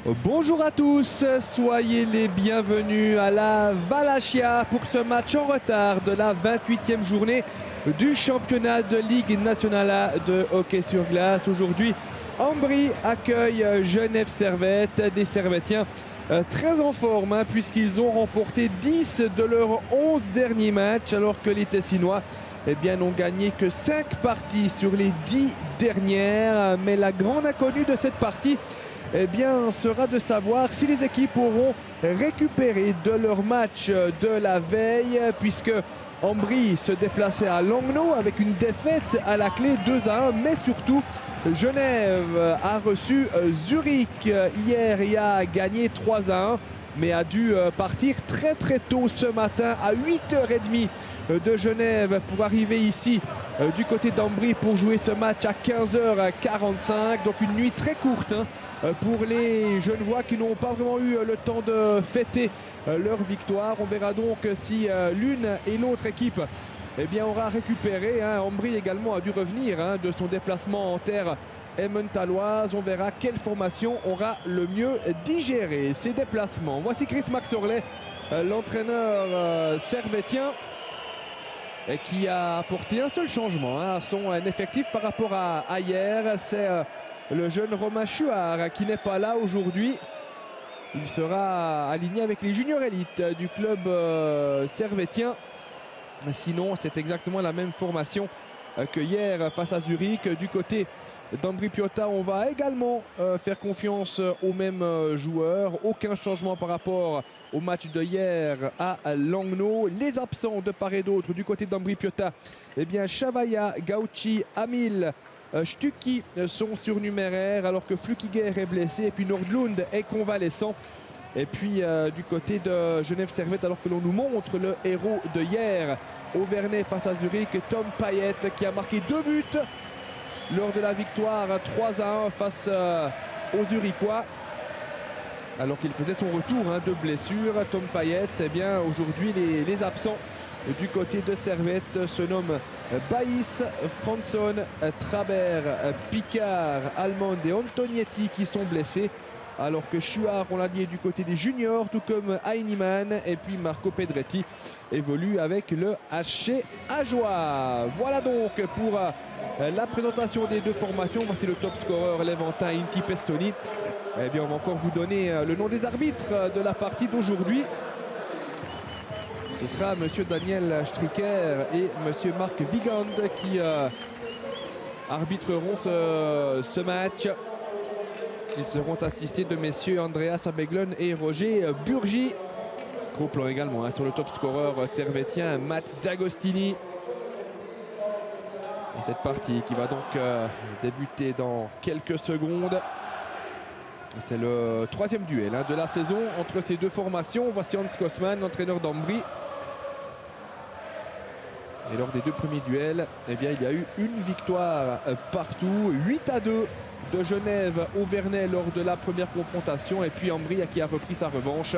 Bonjour à tous, soyez les bienvenus à la Valachia pour ce match en retard de la 28e journée du championnat de Ligue nationale A de hockey sur glace. Aujourd'hui, Ambry accueille Genève Servette, des Servettiens très en forme puisqu'ils ont remporté 10 de leurs 11 derniers matchs alors que les Tessinois n'ont gagné que 5 parties sur les 10 dernières. Mais la grande inconnue de cette partie sera de savoir si les équipes auront récupéré de leur match de la veille, puisque Ambry se déplaçait à Langnau avec une défaite à la clé 2-1, mais surtout Genève a reçu Zurich hier et a gagné 3-1, mais a dû partir très tôt ce matin à 8h30 de Genève pour arriver ici du côté d'Ambry pour jouer ce match à 15h45. Donc une nuit très courte pour les Genevois qui n'ont pas vraiment eu le temps de fêter leur victoire. On verra donc si l'une et l'autre équipe aura récupéré. Ambry également a dû revenir de son déplacement en terre emmentalloise. On verra quelle formation aura le mieux digéré ces déplacements. Voici Chris Maxorley, l'entraîneur servettien, qui a apporté un seul changement à son effectif par rapport à hier. C'est le jeune Romain Chuard qui n'est pas là aujourd'hui. Il sera aligné avec les juniors élites du club servettien. Sinon, c'est exactement la même formation que hier face à Zurich. Du côté d'Ambry Piotta, on va également faire confiance aux mêmes joueurs. Aucun changement par rapport au match de hier à Langnau. Les absents de part et d'autre du côté d'Ambry Piotta, Chavaya, Gauchi, Amil, Stucki sont surnuméraires alors que Flukiger est blessé et puis Nordlund est convalescent. Et puis du côté de Genève Servette, alors que l'on nous montre le héros de hier au Vernet face à Zurich, Tom Payet, qui a marqué 2 buts lors de la victoire 3-1 face aux Zurichois. Alors qu'il faisait son retour de blessure, Tom Payet, aujourd'hui les absents du côté de Servette se nomment Baïs, Franson, Trabert, Picard, Almond et Antonietti qui sont blessés. Alors que Chuard, on l'a dit, est du côté des juniors, tout comme Heinemann. Et puis Marco Pedretti évolue avec le HC Ajoie. Voilà donc pour la présentation des deux formations. Voici le top scoreur Levantin Inti Pestoni. On va encore vous donner le nom des arbitres de la partie d'aujourd'hui. Ce sera monsieur Daniel Stricker et monsieur Marc Vigand qui arbitreront ce match. Ils seront assistés de messieurs Andreas Abeglon et Roger Burgi. Gros plan également sur le top scoreur servettien Matt D'Agostini. Et cette partie qui va donc débuter dans quelques secondes. C'est le 3e duel de la saison entre ces deux formations. Voici Hans Kosman, l'entraîneur d'Ambry. Et lors des 2 premiers duels, il y a eu une victoire partout. 8-2 de Genève au Vernet lors de la première confrontation. Et puis Ambry qui a repris sa revanche.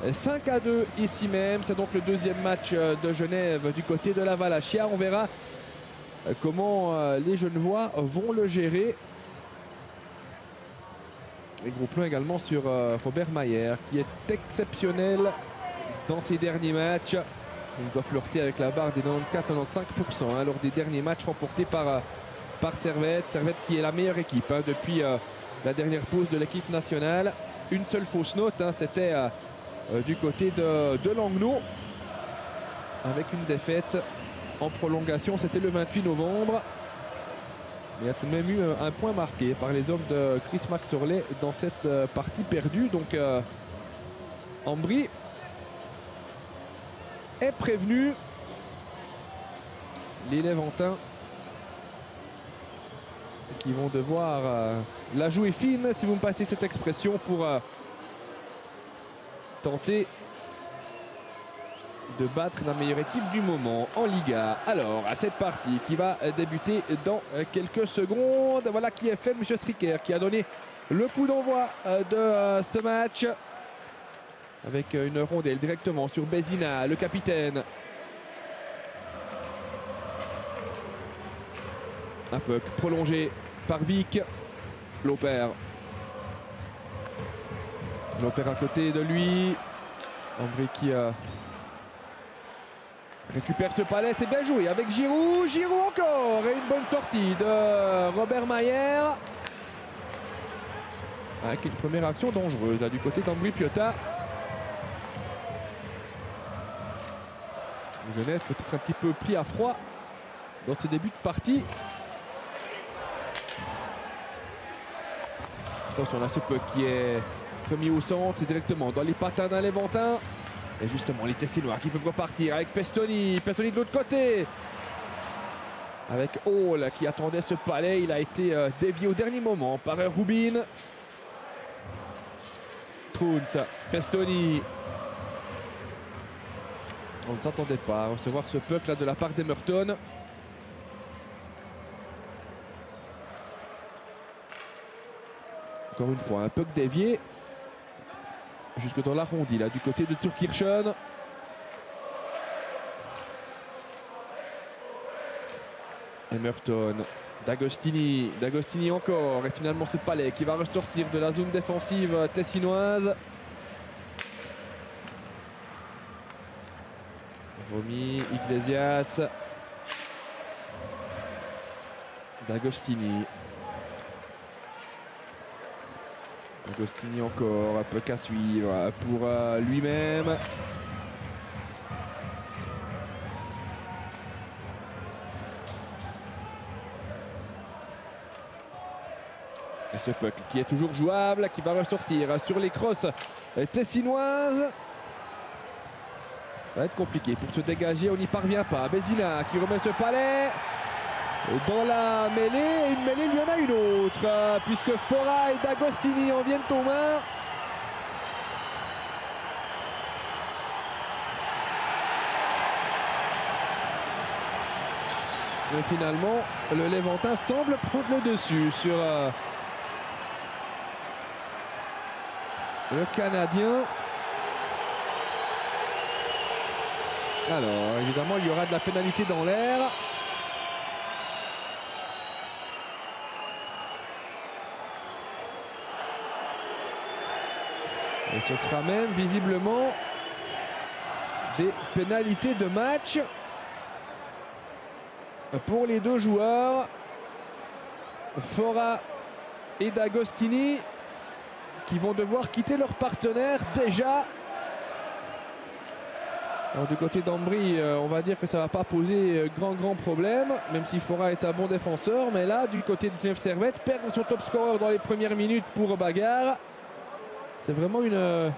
5-2 ici même. C'est donc le 2e match de Genève du côté de la Valachia. On verra comment les Genevois vont le gérer. Et gros plan également sur Robert Mayer qui est exceptionnel dans ses derniers matchs. Il doit flirter avec la barre des 94-95% lors des derniers matchs remportés par Servette. Servette qui est la meilleure équipe depuis la dernière pause de l'équipe nationale. Une seule fausse note, c'était du côté de Langnau avec une défaite en prolongation. C'était le 28 novembre. Il y a tout de même eu un point marqué par les hommes de Chris Maxorley dans cette partie perdue. Donc Ambry est prévenu. Les Levantins qui vont devoir la jouer fine, si vous me passez cette expression, pour tenter de battre la meilleure équipe du moment en Liga. Alors, à cette partie qui va débuter dans quelques secondes. Voilà qui est fait, M. Stricker, qui a donné le coup d'envoi de ce match. Avec une rondelle directement sur Bézina, le capitaine. Un puck prolongé par Vic. L'opère L'opère à côté de lui. Ambry qui récupère ce palais, c'est bien joué avec Giroud. Giroud encore et une bonne sortie de Robert Mayer. Avec une première action dangereuse là, du côté d'Ambry Piotta. Genève peut-être un petit peu pris à froid dans ses débuts de partie. Attention là, ce puck qui est remis au centre, c'est directement dans les patins d'un Léventin. Et justement les Tessinois qui peuvent repartir avec Pestoni. Pestoni de l'autre côté. Avec Hall qui attendait ce palais. Il a été dévié au dernier moment par Rubin. Truns, Pestoni. On ne s'attendait pas à recevoir ce puck là de la part d'Emerton. Encore une fois, un puck dévié jusque dans l'arrondi là du côté de Zurkirchen. Emerton, D'Agostini, D'Agostini encore et finalement ce palais qui va ressortir de la zone défensive tessinoise. Romy, Iglesias, D'Agostini. D'Agostini encore, un peu qu'à suivre pour lui-même. Et ce puck qui est toujours jouable, qui va ressortir sur les crosses tessinoises. Ça va être compliqué pour se dégager, on n'y parvient pas. Bézina qui remet ce palais dans la mêlée. Une mêlée, il y en a une autre, puisque Fora et D'Agostini en viennent aux mains. Et finalement, le Léventin semble prendre le dessus sur le Canadien. Alors, évidemment, il y aura de la pénalité dans l'air. Et ce sera même visiblement des pénalités de match pour les deux joueurs, Fora et D'Agostini, qui vont devoir quitter leur partenaire déjà. Alors, du côté d'Ambry, on va dire que ça ne va pas poser grand problème, même si Fora est un bon défenseur. Mais là, du côté de Genève Servette, perdre son top scorer dans les premières minutes pour bagarre, c'est vraiment une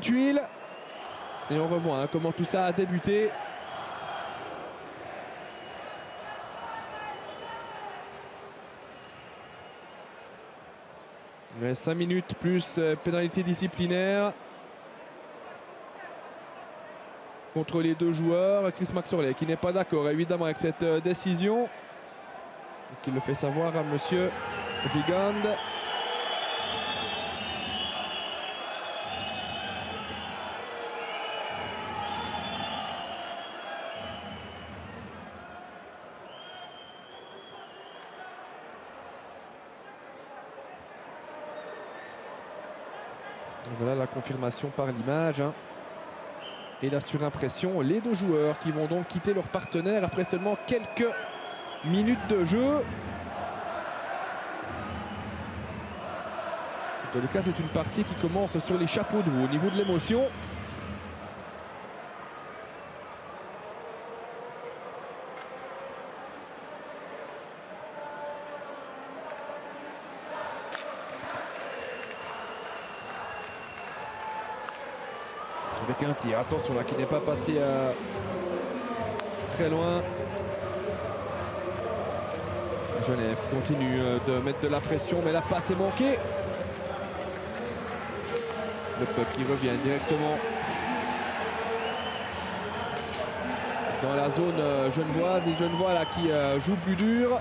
tuile. Et on revoit comment tout ça a débuté. Il reste 5 minutes plus pénalité disciplinaire contre les deux joueurs. Chris Maxorley qui n'est pas d'accord évidemment avec cette décision, qui le fait savoir à monsieur Vigand. Voilà la confirmation par l'image. Et la surimpression, les deux joueurs qui vont donc quitter leur partenaire après seulement quelques minutes de jeu. En tout cas, c'est une partie qui commence sur les chapeaux de roue au niveau de l'émotion. Avec un tir, attention là, qui n'est pas passé très loin. Genève continue de mettre de la pression, mais la passe est manquée. Le puck qui revient directement dans la zone genevoise. Les Genevois là qui jouent plus dur.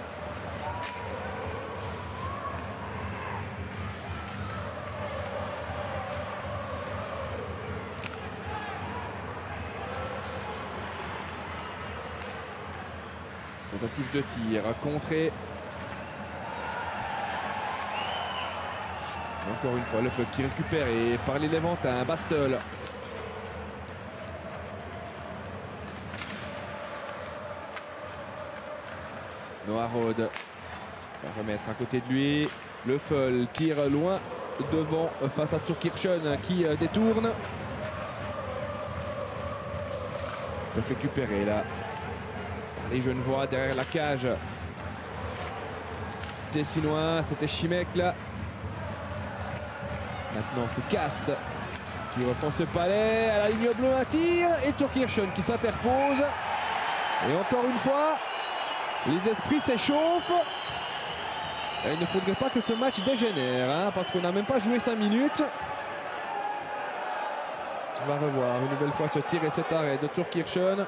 Tentative de tir, contrée. Encore une fois, le puck qui est récupéré par les Léventins. Bastol. Noah Rode va remettre à côté de lui. Le Feul tire loin devant face à Turkirchen qui détourne. Peut récupérer là. Les Genevois derrière la cage. Tessinois, c'était Chimek là. Maintenant c'est Cast qui reprend ce palais à la ligne bleue, un tir et Turkirchen qui s'interpose. Et encore une fois, les esprits s'échauffent. Et il ne faudrait pas que ce match dégénère hein, parce qu'on n'a même pas joué 5 minutes. On va revoir une nouvelle fois ce tir et cet arrêt de Turkirchen.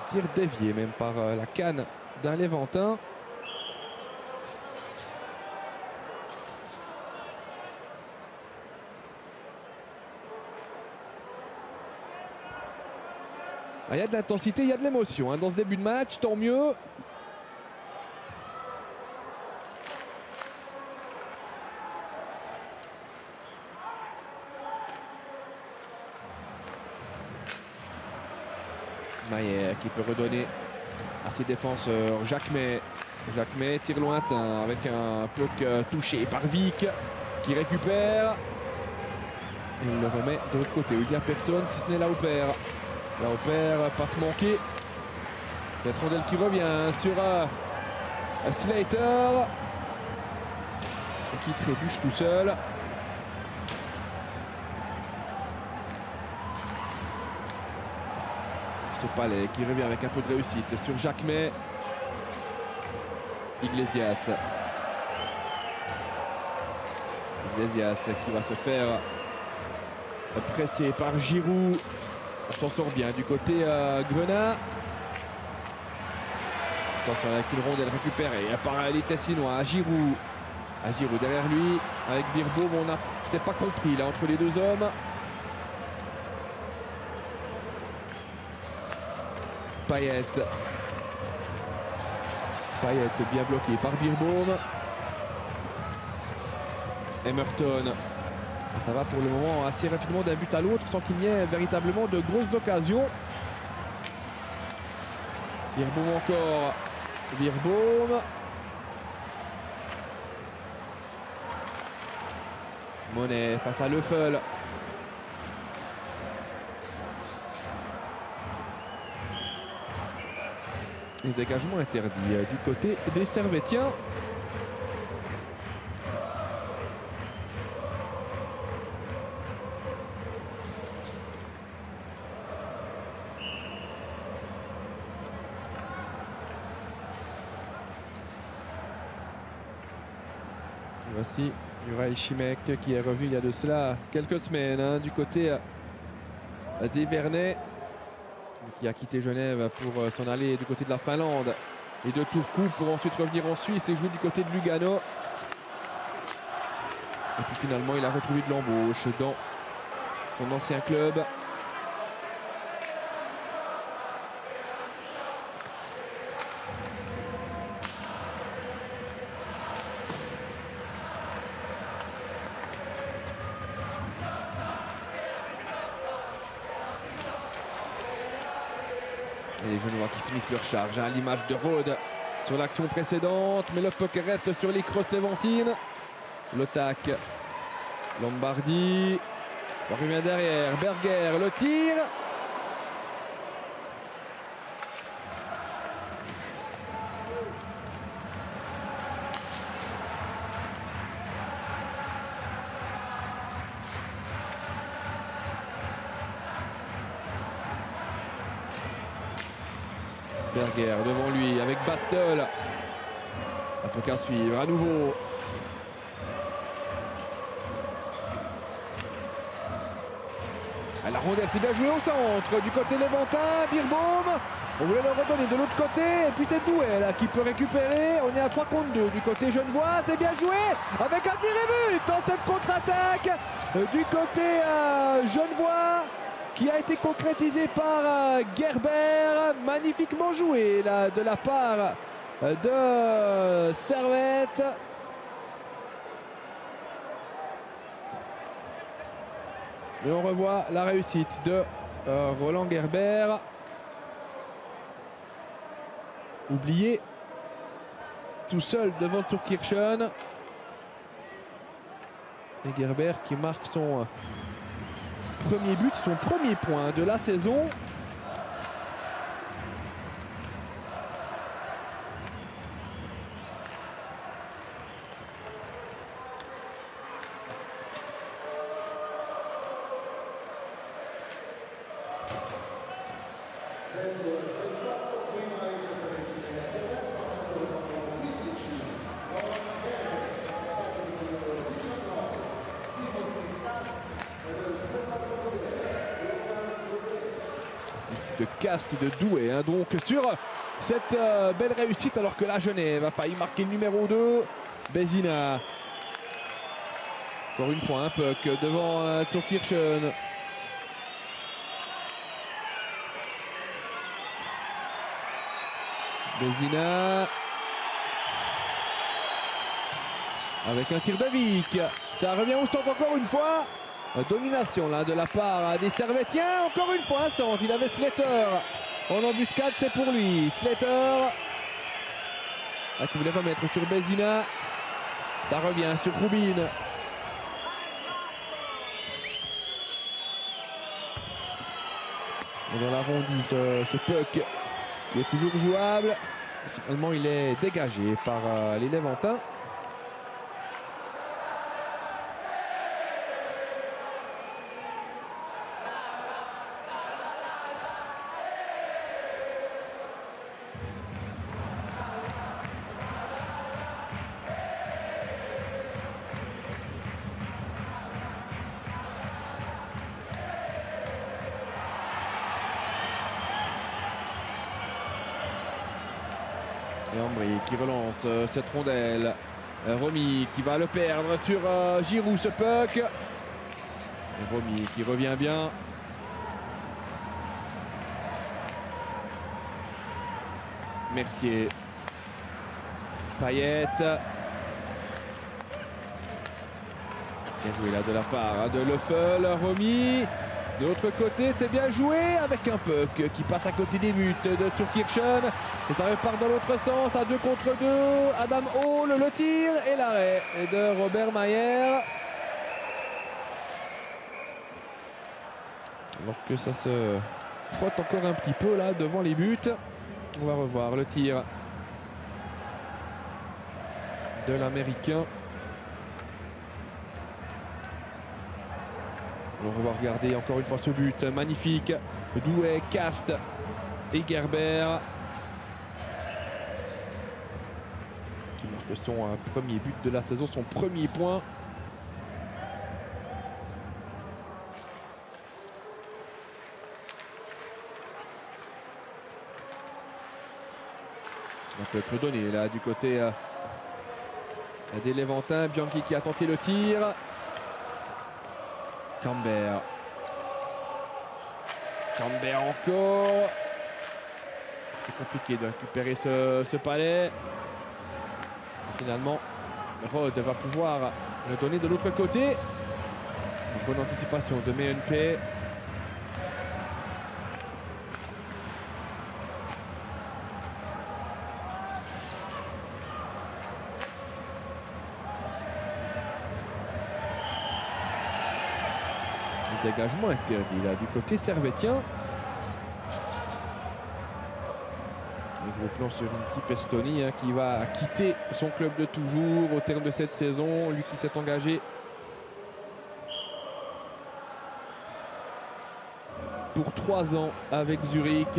Tir dévié même par la canne d'un Léventin. Il y a de l'intensité, il y a de l'émotion hein, dans ce début de match, tant mieux. Mayer qui peut redonner à ses défenseurs. Jacquemet. Jacquemet tire lointain avec un puck touché par Vic qui récupère. Et il le remet de l'autre côté. Il n'y a personne si ce n'est Lauper. Lauper, passe manquée. Il y a Trondel qui revient sur Slater. Et qui trébuche tout seul. Ce palais qui revient avec un peu de réussite sur Jacquemet. Iglesias. Iglesias qui va se faire presser par Giroud. On s'en sort bien du côté Grenat. Attention avec une rondelle récupérée par les Tessinois. Giroud. Giroud derrière lui avec Birbaum. On n'a pas compris là entre les deux hommes. Payet. Payet bien bloqué par Birbaum. Emerton. Ça va pour le moment assez rapidement d'un but à l'autre sans qu'il n'y ait véritablement de grosses occasions. Birbaum encore. Birbaum. Monet face à Le Feul. Et dégagement interdit du côté des Servétiens. Voici Juraj Šimek qui est revenu il y a de cela quelques semaines hein, du côté des Vernets, qui a quitté Genève pour s'en aller du côté de la Finlande et de Turku pour ensuite revenir en Suisse et jouer du côté de Lugano. Et puis finalement il a retrouvé de l'embauche dans son ancien club. Et les Genevois qui finissent leur charge à l'image de Rode sur l'action précédente. Mais le puck reste sur les crosses léventines. Le tac. Lombardi. Ça revient derrière. Berger, le tir. Berger devant lui avec Bastol. Un peu qu'à suivre à nouveau. La rondelle s'est bien jouée au centre du côté Léventin. Birbaum. On voulait le redonner de l'autre côté. Et puis c'est Douai là qui peut récupérer. On est à 3 contre 2 du côté genevois. C'est bien joué avec un tir et but dans cette contre-attaque du côté genevois, qui a été concrétisé par Gerber. Magnifiquement joué là de la part de Servette. Et on revoit la réussite de Roland Gerber. Oublié tout seul devant Zurkirchen. Et Gerber qui marque son premier but, son premier point de la saison. De Cast et de Douai hein, donc sur cette belle réussite, alors que la Genève a failli marquer le numéro 2. Bézina encore une fois un puck devant Zurkirchen. Bézina avec un tir de Vic, ça revient au centre encore une fois. Domination là de la part des Servettiens. Encore une fois un centre. Il avait Slater en embuscade, c'est pour lui. Slater qui voulait remettre sur Bézina. Ça revient sur Rubin. Dans l'arrondi ce puck qui est toujours jouable. Finalement il est dégagé par les Léventins. Et Ambry qui relance cette rondelle. Romy qui va le perdre sur Giroud ce puck. Et Romy qui revient bien. Mercier. Payet. Bien joué là de la part de Leffel. Romy. De l'autre côté, c'est bien joué avec un puck qui passe à côté des buts de Zurkirchen. Et ça repart dans l'autre sens à 2 contre 2. Adam Hall, le tir et l'arrêt de Robert Mayer. Alors que ça se frotte encore un petit peu là devant les buts. On va revoir le tir de l'Américain. On va regarder encore une fois ce but magnifique. Douai, Cast et Gerber qui marque son premier but de la saison, son premier point. Ça peut être donné là du côté des Léventins. Bianchi qui a tenté le tir. Camber encore. C'est compliqué de récupérer ce palais. Finalement, Rode va pouvoir le donner de l'autre côté. Une bonne anticipation de MNP. Dégagement interdit là du côté servettien. Un gros plan sur Inti Pestoni qui va quitter son club de toujours au terme de cette saison. Lui qui s'est engagé pour 3 ans avec Zurich.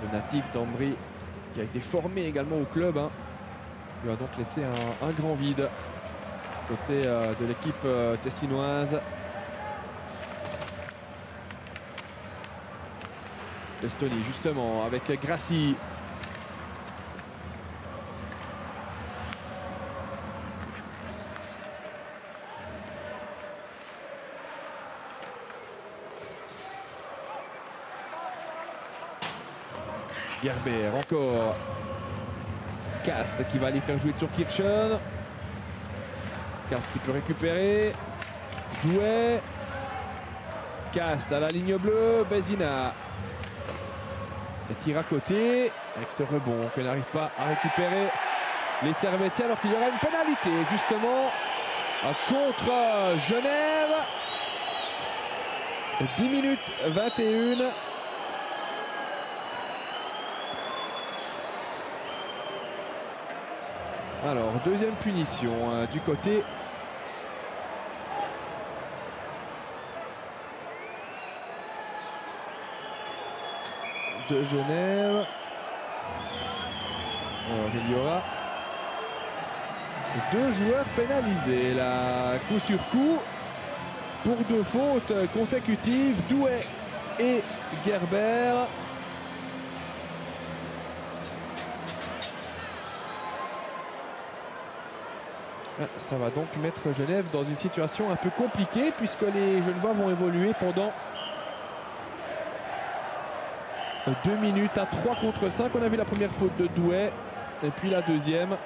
Le natif d'Ambry qui a été formé également au club. Lui a donc laissé un grand vide côté de l'équipe tessinoise. Pestoni justement avec Grassi. Gerber encore. Cast qui va aller faire jouer sur Kirchen. Cast qui peut récupérer. Douai. Cast à la ligne bleue. Bézina. Et tire à côté. Avec ce rebond que n'arrive pas à récupérer les Servetiens alors qu'il y aura une pénalité justement contre Genève. 10 minutes 21. Alors, deuxième punition du côté de Genève. Alors, il y aura 2 joueurs pénalisés là, coup sur coup, pour 2 fautes consécutives, Douai et Gerber. Ça va donc mettre Genève dans une situation un peu compliquée puisque les Genevois vont évoluer pendant 2 minutes à 3 contre 5. On a vu la première faute de Douai et puis la deuxième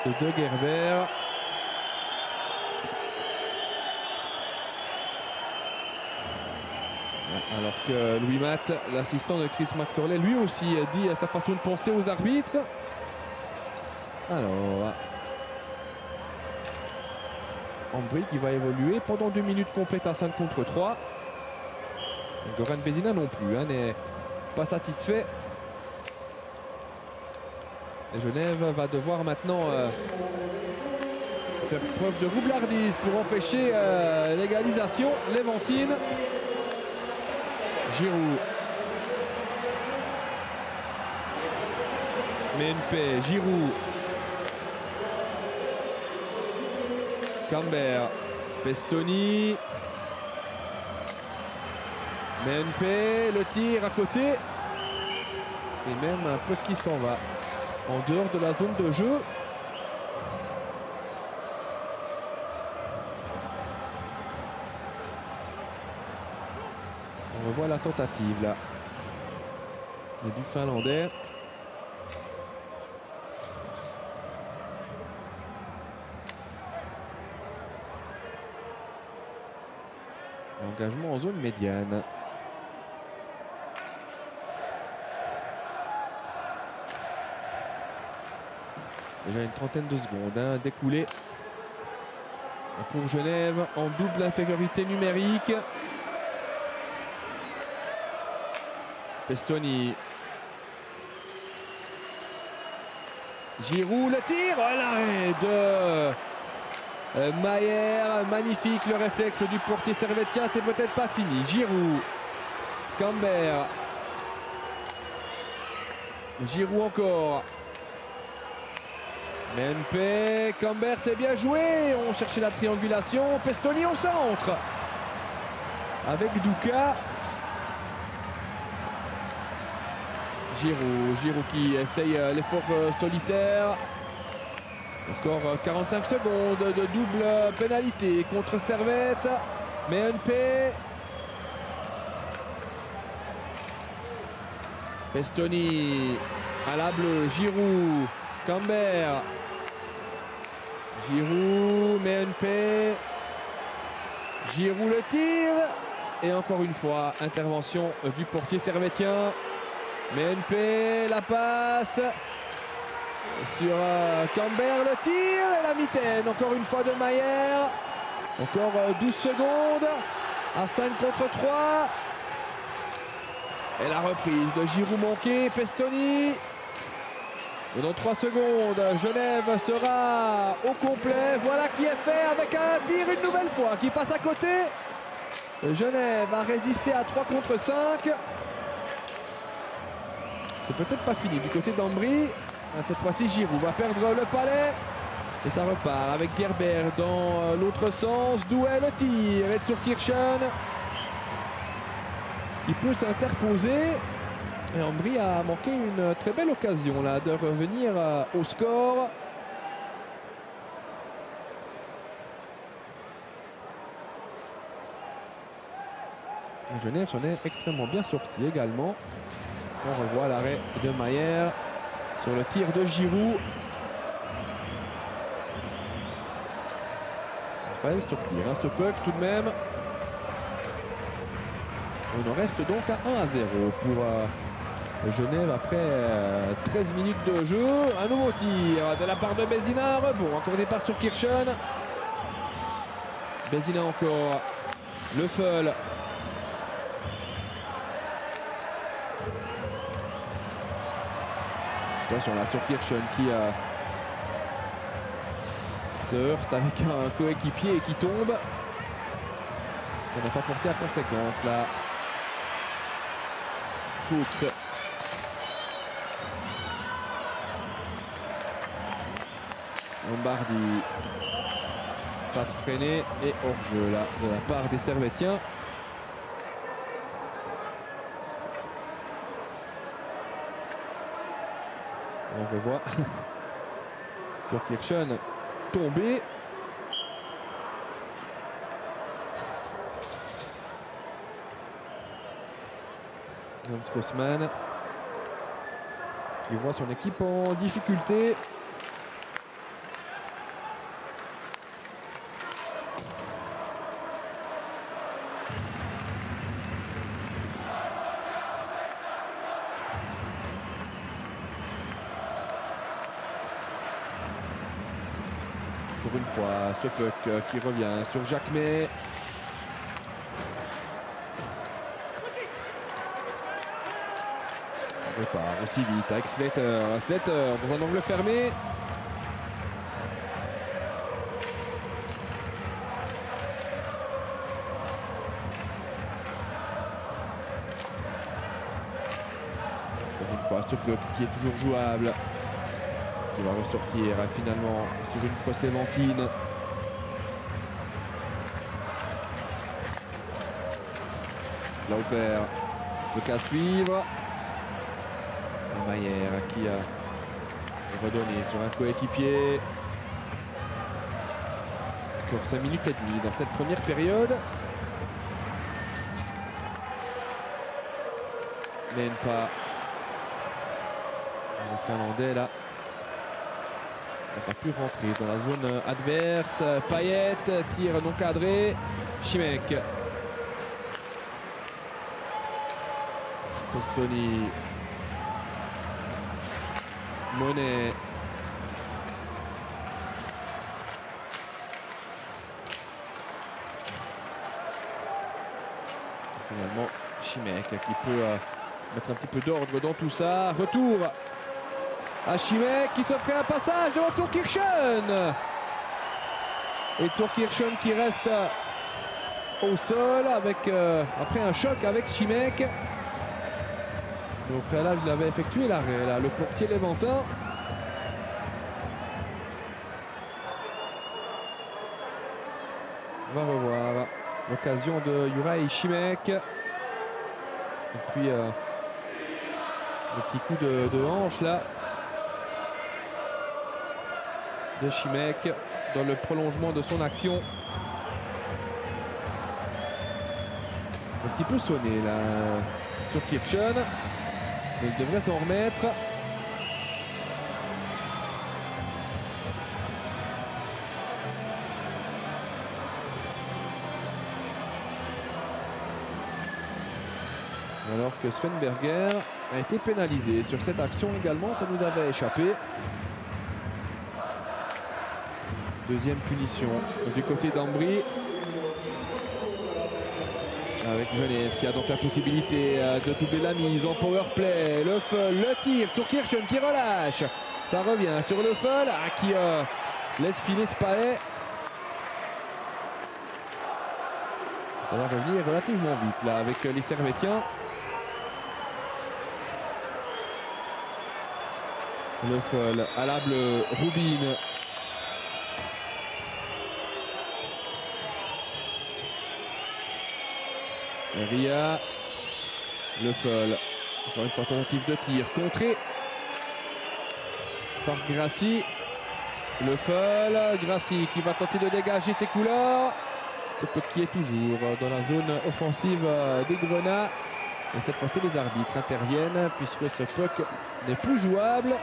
de Gerber. Alors que Louis Matt, l'assistant de Chris Maxorley, lui aussi dit à sa façon de penser aux arbitres. Alors, Ambry qui va évoluer pendant 2 minutes complètes à 5 contre 3. Goran Bézina non plus n'est pas satisfait. Et Genève va devoir maintenant faire preuve de roublardise pour empêcher l'égalisation. Léventine. Giroud. Menpe, Giroud. Camber. Pestoni. Menpe, le tir à côté. Et même un peu qui s'en va. En dehors de la zone de jeu. On revoit la tentative là. Et du Finlandais. Engagement en zone médiane. Déjà une trentaine de secondes découlées pour Genève en double infériorité numérique. Pestoni. Giroud, le tir, l'arrêt de Mayer. Magnifique le réflexe du portier servétien, c'est peut-être pas fini. Giroud. Camber. Giroud encore. Menpe, Camber, c'est bien joué. On cherchait la triangulation. Pestoni au centre. Avec Douka. Giroud qui essaye l'effort solitaire. Encore 45 secondes de double pénalité contre Servette. Menpe. Pestoni à la bleue. Giroud. Camber. Giroud. Menpe. Giroud le tire. Et encore une fois, intervention du portier servétien. Menpe, la passe sur Camber, le tir et la mitaine encore une fois de Mayer. Encore 12 secondes à 5 contre 3. Et la reprise de Giroud manquée, Pestoni. Et dans 3 secondes, Genève sera au complet. Voilà qui est fait avec un tir une nouvelle fois qui passe à côté. Genève a résisté à 3 contre 5. C'est peut-être pas fini du côté d'Ambry. Cette fois-ci, Giroud va perdre le palais. Et ça repart avec Gerber dans l'autre sens. Douai le tir. Et Zurkirchen qui peut s'interposer. Et Ambry a manqué une très belle occasion là de revenir au score. Genève s'en est extrêmement bien sorti également. On revoit l'arrêt de Mayer sur le tir de Giroud. Il fallait sortir ce puck tout de même. On en reste donc à 1-0 pour Genève après 13 minutes de jeu. Un nouveau tir de la part de Bézina. Rebond, encore départ sur Kirchen. Bézina encore. Le Feul. Attention là sur Kirchen qui se heurte avec un coéquipier et qui tombe. Ça n'a pas porté à conséquence là. Fuchs. Lombardi. Passe freinée et hors-jeu là de la part des Servétiens. On revoit sur Kirchen tombé. Hans Kosman qui voit son équipe en difficulté. Pour une fois, ce puck qui revient sur Jacquemet. Ça repart aussi vite avec Slater. Slater dans un angle fermé. Pour une fois, ce puck qui est toujours jouable. Qui va ressortir finalement sur une crosse léventine. Lauper, le cas suivre. Et Mayer qui a redonné sur un coéquipier. Encore 5 minutes et demie dans cette première période. Mène pas le Finlandais là. Il n'a pas pu rentrer dans la zone adverse. Payet, tir non cadré. Chimek. Postoni. Monet. Finalement, Chimek qui peut mettre un petit peu d'ordre dans tout ça. Retour à Chimek qui se fait un passage devant Turkirchen. Et Turkirchen qui reste au sol avec, après un choc avec Chimek. Mais au préalable, il avait effectué l'arrêt, là, le portier léventin. On va revoir l'occasion de Juraj Šimek. Et puis, le petit coup de hanche, là, de Šimek dans le prolongement de son action. Un petit peu sonné, là, sur Kirchen. Mais il devrait s'en remettre. Alors que Svenberger a été pénalisé sur cette action également, ça nous avait échappé. Deuxième punition du côté d'Ambry. Avec Genève qui a donc la possibilité de doubler la mise en power play. Le tir sur Kirchen qui relâche. Ça revient sur le Feul qui laisse filer Spallet. Ça va revenir relativement vite là avec les Servétiens. Le Feul à la bleue, Rubin. Ria, le Feul, encore une fois tentative de tir, contré par Grassi. Le Feul, Grassi qui va tenter de dégager ses couleurs. Ce puck qui est toujours dans la zone offensive des Grenats. Et cette fois-ci, les arbitres interviennent puisque ce puck n'est plus jouable.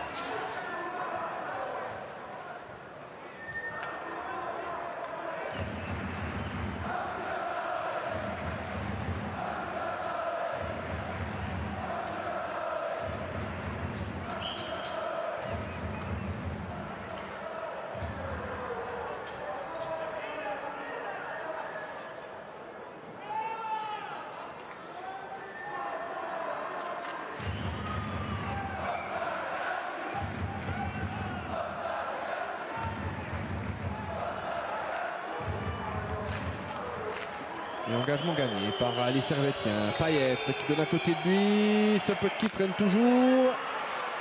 Et engagement gagné par les Servétiens. Payet qui donne à côté de lui. Ce puck qui traîne toujours.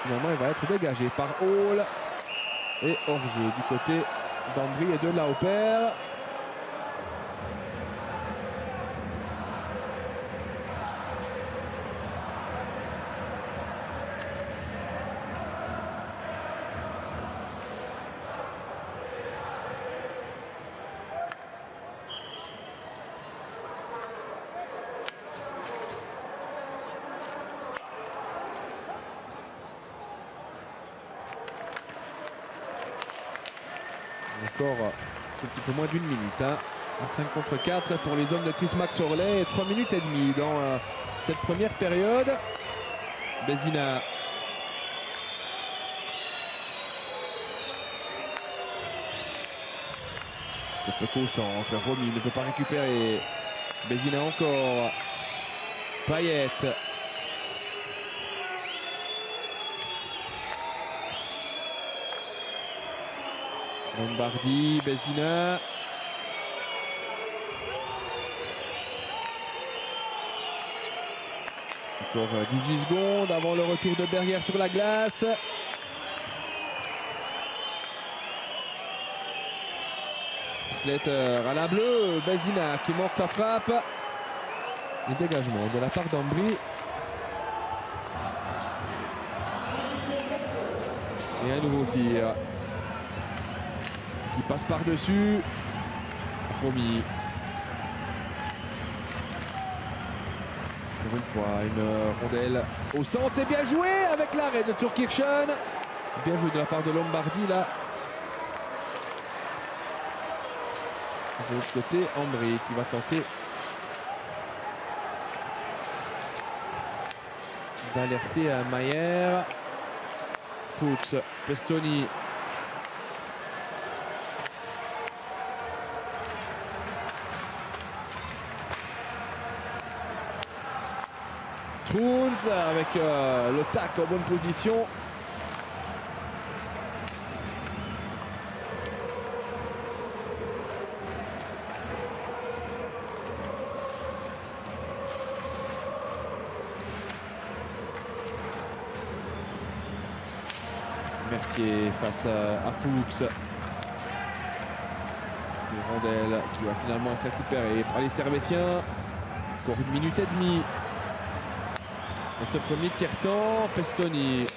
Finalement, il va être dégagé par Hall. Et hors-jeu du côté d'Ambry et de Lauper. Encore un petit peu moins d'une minute. À 5 contre 4 pour les hommes de Chris Max Orley. 3 minutes et demie dans cette première période. Bézina. Ce peu au centre. Romy ne peut pas récupérer. Bézina encore. Payet. Lombardi, Bézina. Encore 18 secondes avant le retour de Berger sur la glace. Slater à la bleue, Bézina qui manque sa frappe. Le dégagement de la part d'Ambry. Et un nouveau tir qui passe par-dessus. Romy. Encore une fois, une rondelle au centre. C'est bien joué avec l'arrêt de Turkirchen. Bien joué de la part de Lombardi là. De l'autre côté, Ambry qui va tenter d'alerter à Mayer. Fuchs, Pestoni. Truns avec le tac en bonne position. Mercier face à Fuchs. Une rondelle qui va finalement être récupérée par les Servétiens. Encore 1 minute et demie. Dans ce premier tiers-temps, Pestoni.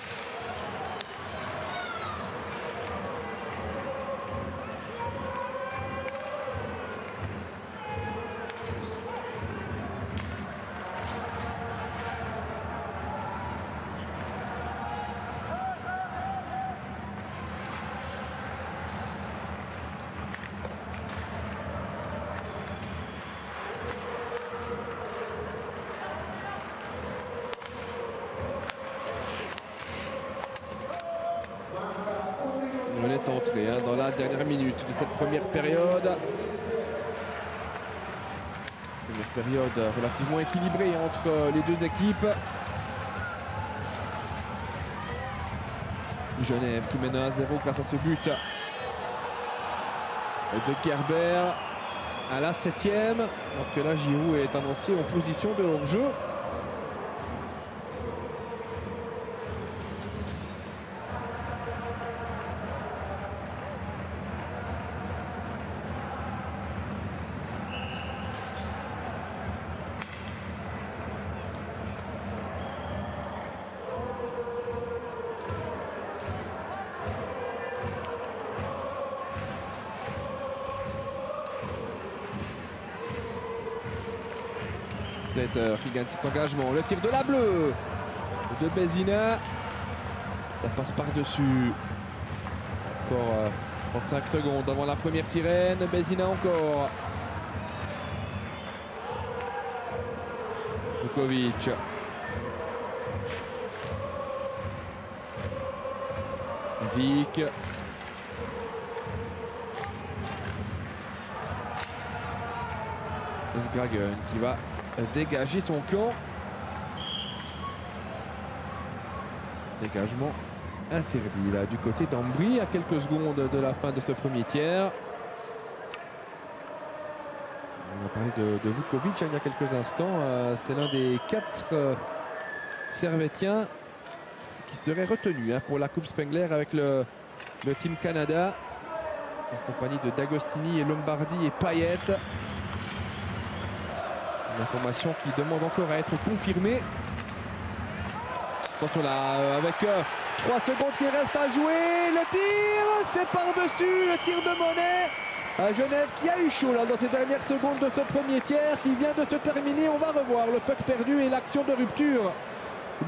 On est entré dans la dernière minute de cette première période. Une période relativement équilibrée entre les deux équipes. Genève qui mène à 0 grâce à ce but de Gerber à la 7e. Alors que là, Giroud est annoncé en position de hors-jeu. Slater qui gagne cet engagement. Le tir de la bleue de Bézina. Ça passe par-dessus. Encore 35 secondes avant la première sirène. Bézina encore. Vukovic. Vic. Sgragen qui va dégager son camp. Dégagement interdit là du côté d'Ambry à quelques secondes de la fin de ce premier tiers. On a parlé de Vukovic il y a quelques instants. C'est l'un des 4 Servétiens qui serait retenu pour la Coupe Spengler avec le Team Canada en compagnie de D'Agostini et Lombardi et Payet. Une information qui demande encore à être confirmée. Attention là, avec 3 secondes qui restent à jouer. Le tir, c'est par-dessus, le tir de Monet à Genève qui a eu chaud là, dans ces dernières secondes de ce premier tiers qui vient de se terminer. On va revoir le puck perdu et l'action de rupture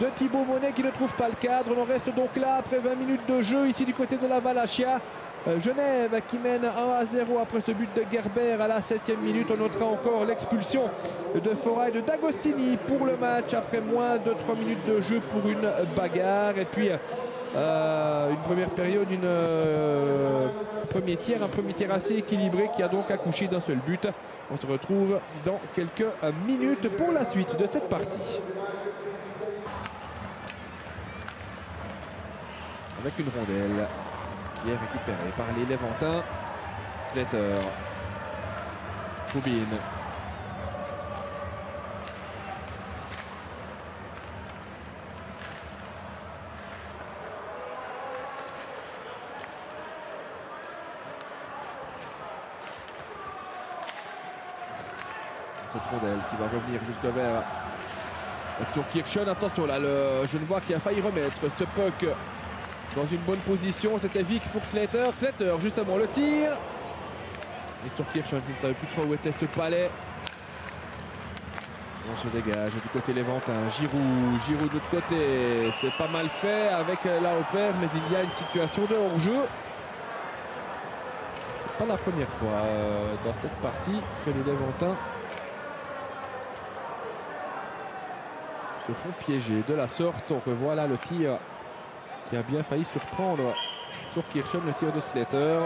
de Thibaut Monet qui ne trouve pas le cadre. On en reste donc là après 20 minutes de jeu ici du côté de la Valachia. Genève qui mène 1-0 après ce but de Gerber à la 7e minute. On notera encore l'expulsion de Fora et de D'Agostini pour le match après moins de 3 minutes de jeu pour une bagarre. Et puis une première période, un premier tiers assez équilibré qui a donc accouché d'un seul but. On se retrouve dans quelques minutes pour la suite de cette partie. Avec une rondelle qui est récupérée par les Léventins. Slater. Poubine. Cette rondelle qui va revenir jusqu'au vers sur Kirchen. Attention là, le Genevois qui a failli remettre ce puck dans une bonne position. C'était Vic pour Slater. Slater justement le tir. Et Turkirchen qui ne savait plus trop où était ce palais. On se dégage du côté Léventin. Giroud de l'autre côté. C'est pas mal fait avec la Opère, mais il y a une situation de hors-jeu. C'est pas la première fois dans cette partie que les Léventins se font piéger de la sorte. On revoit là le tir qui a bien failli surprendre Turkirchen, le tir de Slater.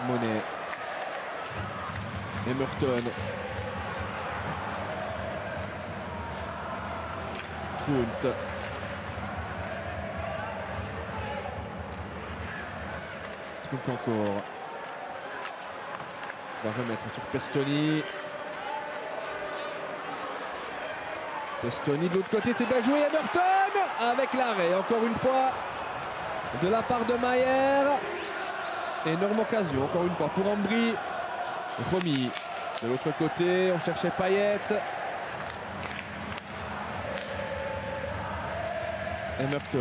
Monet. Emerton. Truns. Truns encore. On va remettre sur Pestoni. Pestoni de l'autre côté, c'est bien joué. Emerton avec l'arrêt encore une fois de la part de Mayer. Énorme occasion encore une fois pour Ambry. Romy de l'autre côté, on cherchait Payet. Emerton.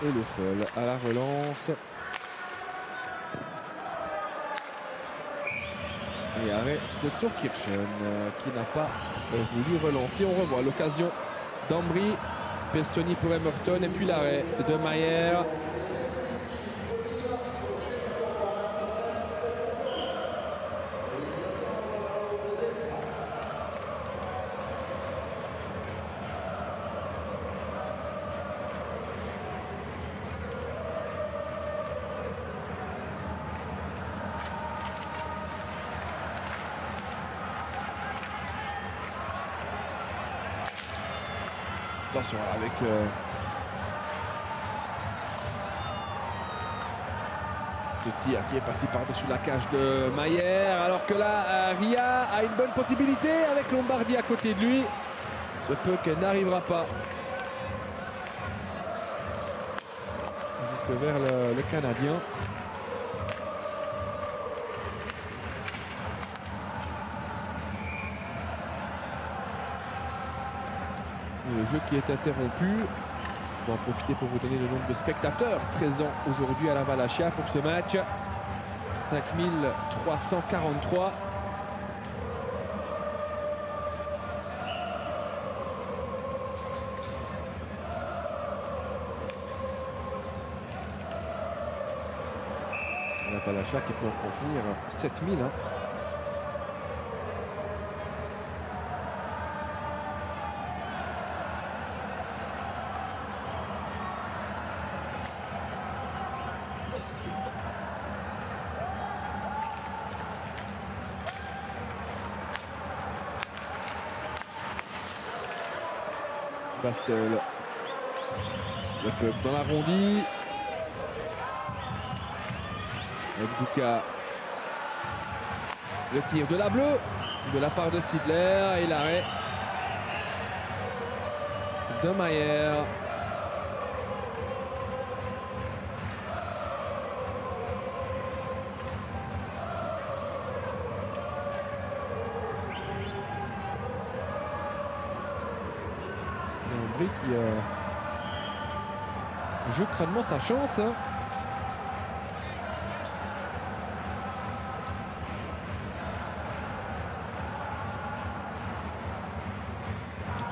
Et le seul à la relance. Et arrêt de Turkirchen qui n'a pas voulu relancer. On revoit l'occasion d'Ambry. Pestoni pour Emerton et puis l'arrêt de Mayer. Attention avec Ce tir qui est passé par-dessus la cage de Mayer, alors que là, Ria a une bonne possibilité avec Lombardi à côté de lui. Ce puck n'arrivera pas jusque vers le Canadien. Le jeu qui est interrompu. On va en profiter pour vous donner le nombre de spectateurs présents aujourd'hui à la Valachia pour ce match. 5343. La Valachia qui peut en contenir 7000. Bastel, le puck dans l'arrondi. Avec Douka. Le tir de la bleue de la part de Sidler et l'arrêt de Mayer. Qui joue crânement sa chance.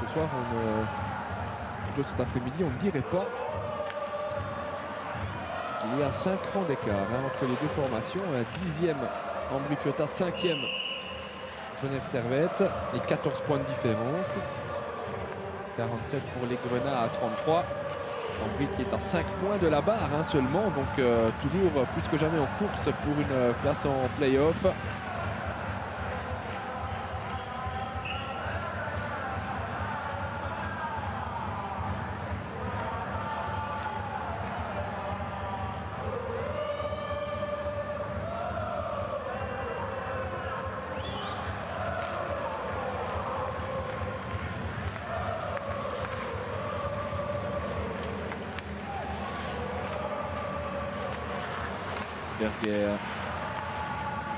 Ce soir, plutôt cet après-midi, on ne dirait pas qu'il y a 5 rangs d'écart entre les deux formations. 10e Ambry Piotta, 5e Genève Servette et 14 points de différence. 47 pour les Grenats à 33. Ambry qui est à 5 points de la barre seulement, donc toujours plus que jamais en course pour une place en play-off.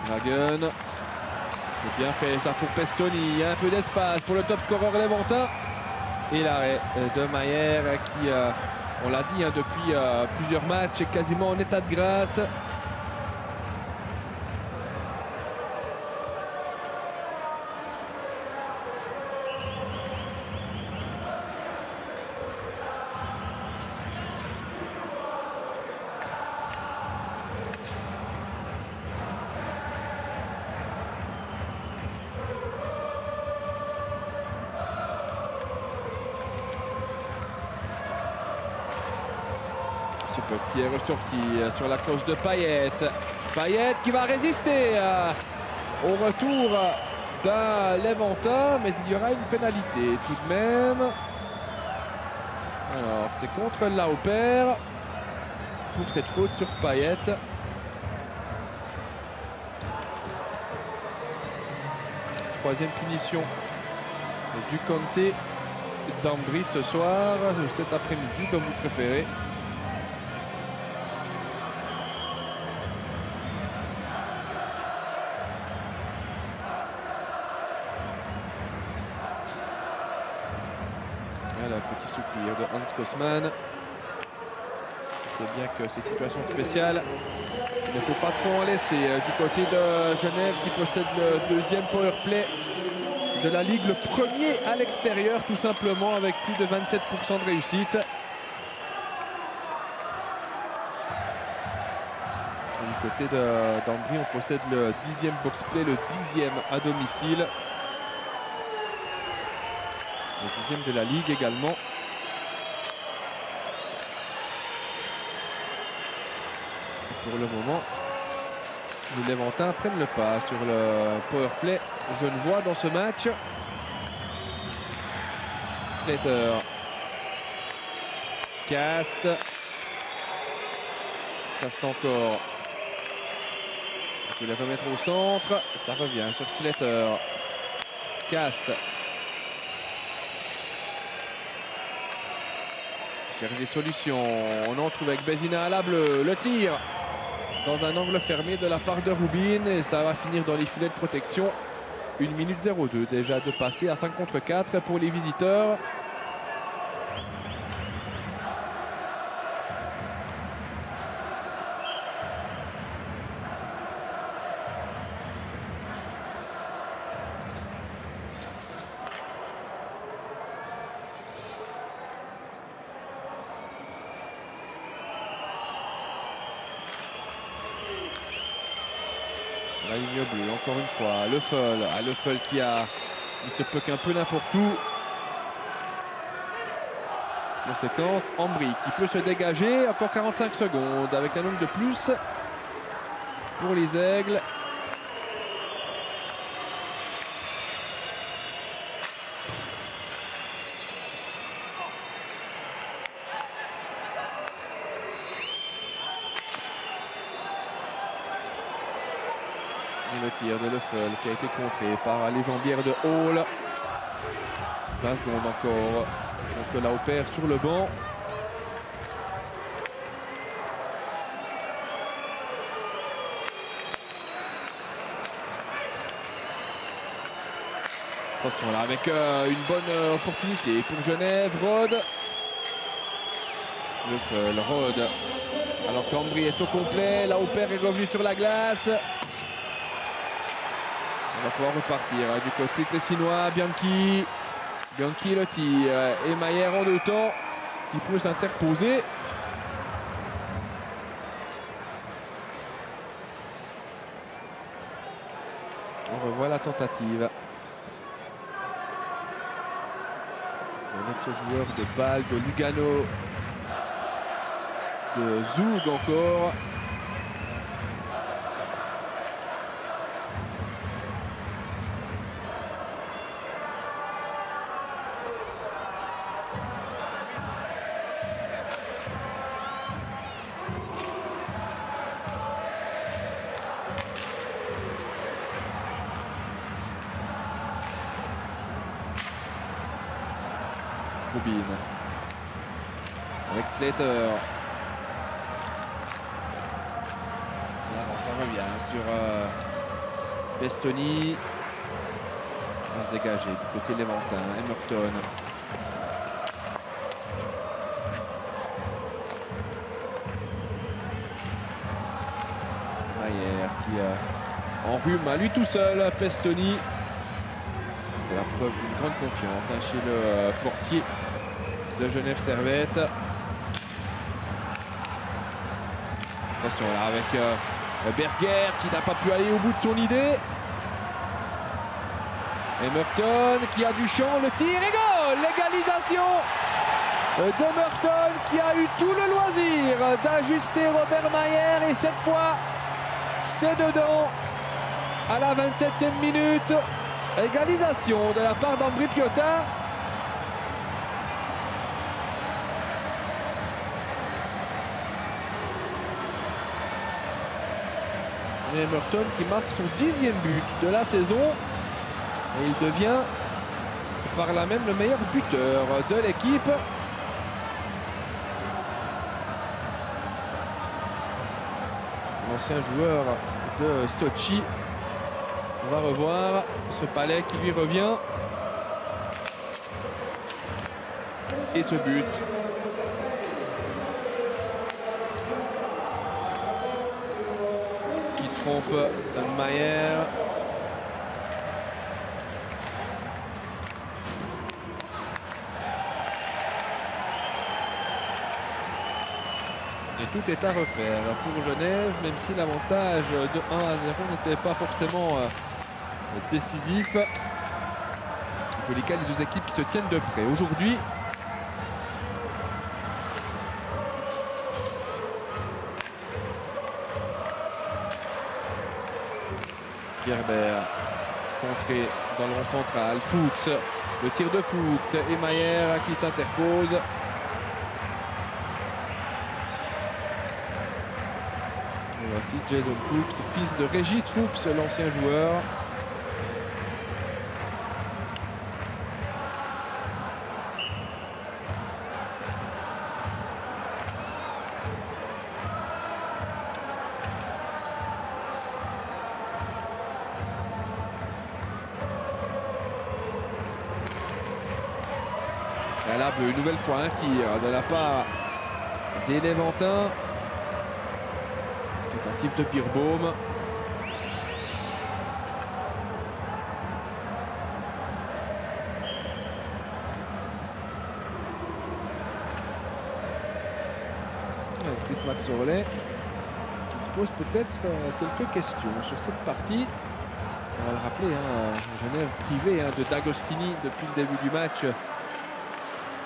Dragon, c'est bien fait ça pour Pestoni. Il y a un peu d'espace pour le top scorer léventin. Et l'arrêt de Mayer qui, on l'a dit depuis plusieurs matchs, est quasiment en état de grâce. Qui est ressorti sur la cloche de Payet. Payet qui va résister au retour d'un Léventin, mais il y aura une pénalité tout de même. Alors c'est contre Lauper pour cette faute sur Payet. Troisième punition du Conte d'Ambry ce soir, cet après-midi comme vous préférez. Petit soupir de Hans Kosman. C'est bien que ces situations spéciales, il ne faut pas trop en laisser. Du côté de Genève qui possède le deuxième powerplay de la Ligue, le premier à l'extérieur tout simplement avec plus de 27% de réussite. Du côté d'Ambry, on possède le 10e box-play, le 10e à domicile. Le 10e de la Ligue également. Et pour le moment, les Léventins prennent le pas sur le powerplay genevois dans ce match. Slater. Cast encore. Il va remettre au centre. Ça revient sur Slater. Cast. Cherche des solutions. On en trouve avec Bézina à la bleue. Le tir dans un angle fermé de la part de Rubin. Et ça va finir dans les filets de protection. 1 minute 02 déjà de passer à 5 contre 4 pour les visiteurs. La ligne bleue, encore une fois, Leffel. Leffel qui a mis ce puck un peu n'importe où. Conséquence, Ambry qui peut se dégager. Encore 45 secondes avec un nombre de plus pour les Aigles. Et le tir de Leffel qui a été contré par les jambières de Hall. 20 secondes encore contre Lauper sur le banc. Attention là avec une bonne opportunité pour Genève. Rode. Leffel, Rode. Alors qu'Ambry est au complet. Lauper est revenu sur la glace. On va pouvoir repartir du côté tessinois. Bianchi. Bianchi le tir. Et Mayer en deux temps qui peut s'interposer. On revoit la tentative. Un ex-joueur de Bâle, de Lugano, de Zoug encore. Rubin avec Slater. Ça revient sur Pestoni. On va se dégager du côté léventin. Emerton. Mayer qui enrhume à lui tout seul. Pestoni. C'est la preuve d'une grande confiance chez le portier de Genève Servette. Attention là avec Berger qui n'a pas pu aller au bout de son idée. Emerton qui a du champ, le tir et goal! L'égalisation d'Emerton qui a eu tout le loisir d'ajuster Robert Mayer et cette fois c'est dedans à la 27e minute. Égalisation de la part d'Ambry Piotta. Et Emerton qui marque son 10e but de la saison. Et il devient par là même le meilleur buteur de l'équipe. L'ancien joueur de Sochi. On va revoir ce palais qui lui revient. Et ce but. Qui trompe Mayer. Et tout est à refaire pour Genève, même si l'avantage de 1 à 0 n'était pas forcément décisif. En tous les cas, les deux équipes qui se tiennent de près. Aujourd'hui, Gerber contré dans le rond central. Fuchs, le tir de Fuchs et Mayer qui fois-ci Jason Fuchs, fils de Régis Fuchs, l'ancien joueur. Et là, une nouvelle fois un tir de la part des Léventins. Tentative de Beerbaum. Chris Maxorley qui se pose peut-être quelques questions sur cette partie. On va le rappeler, Genève privée de D'Agostini depuis le début du match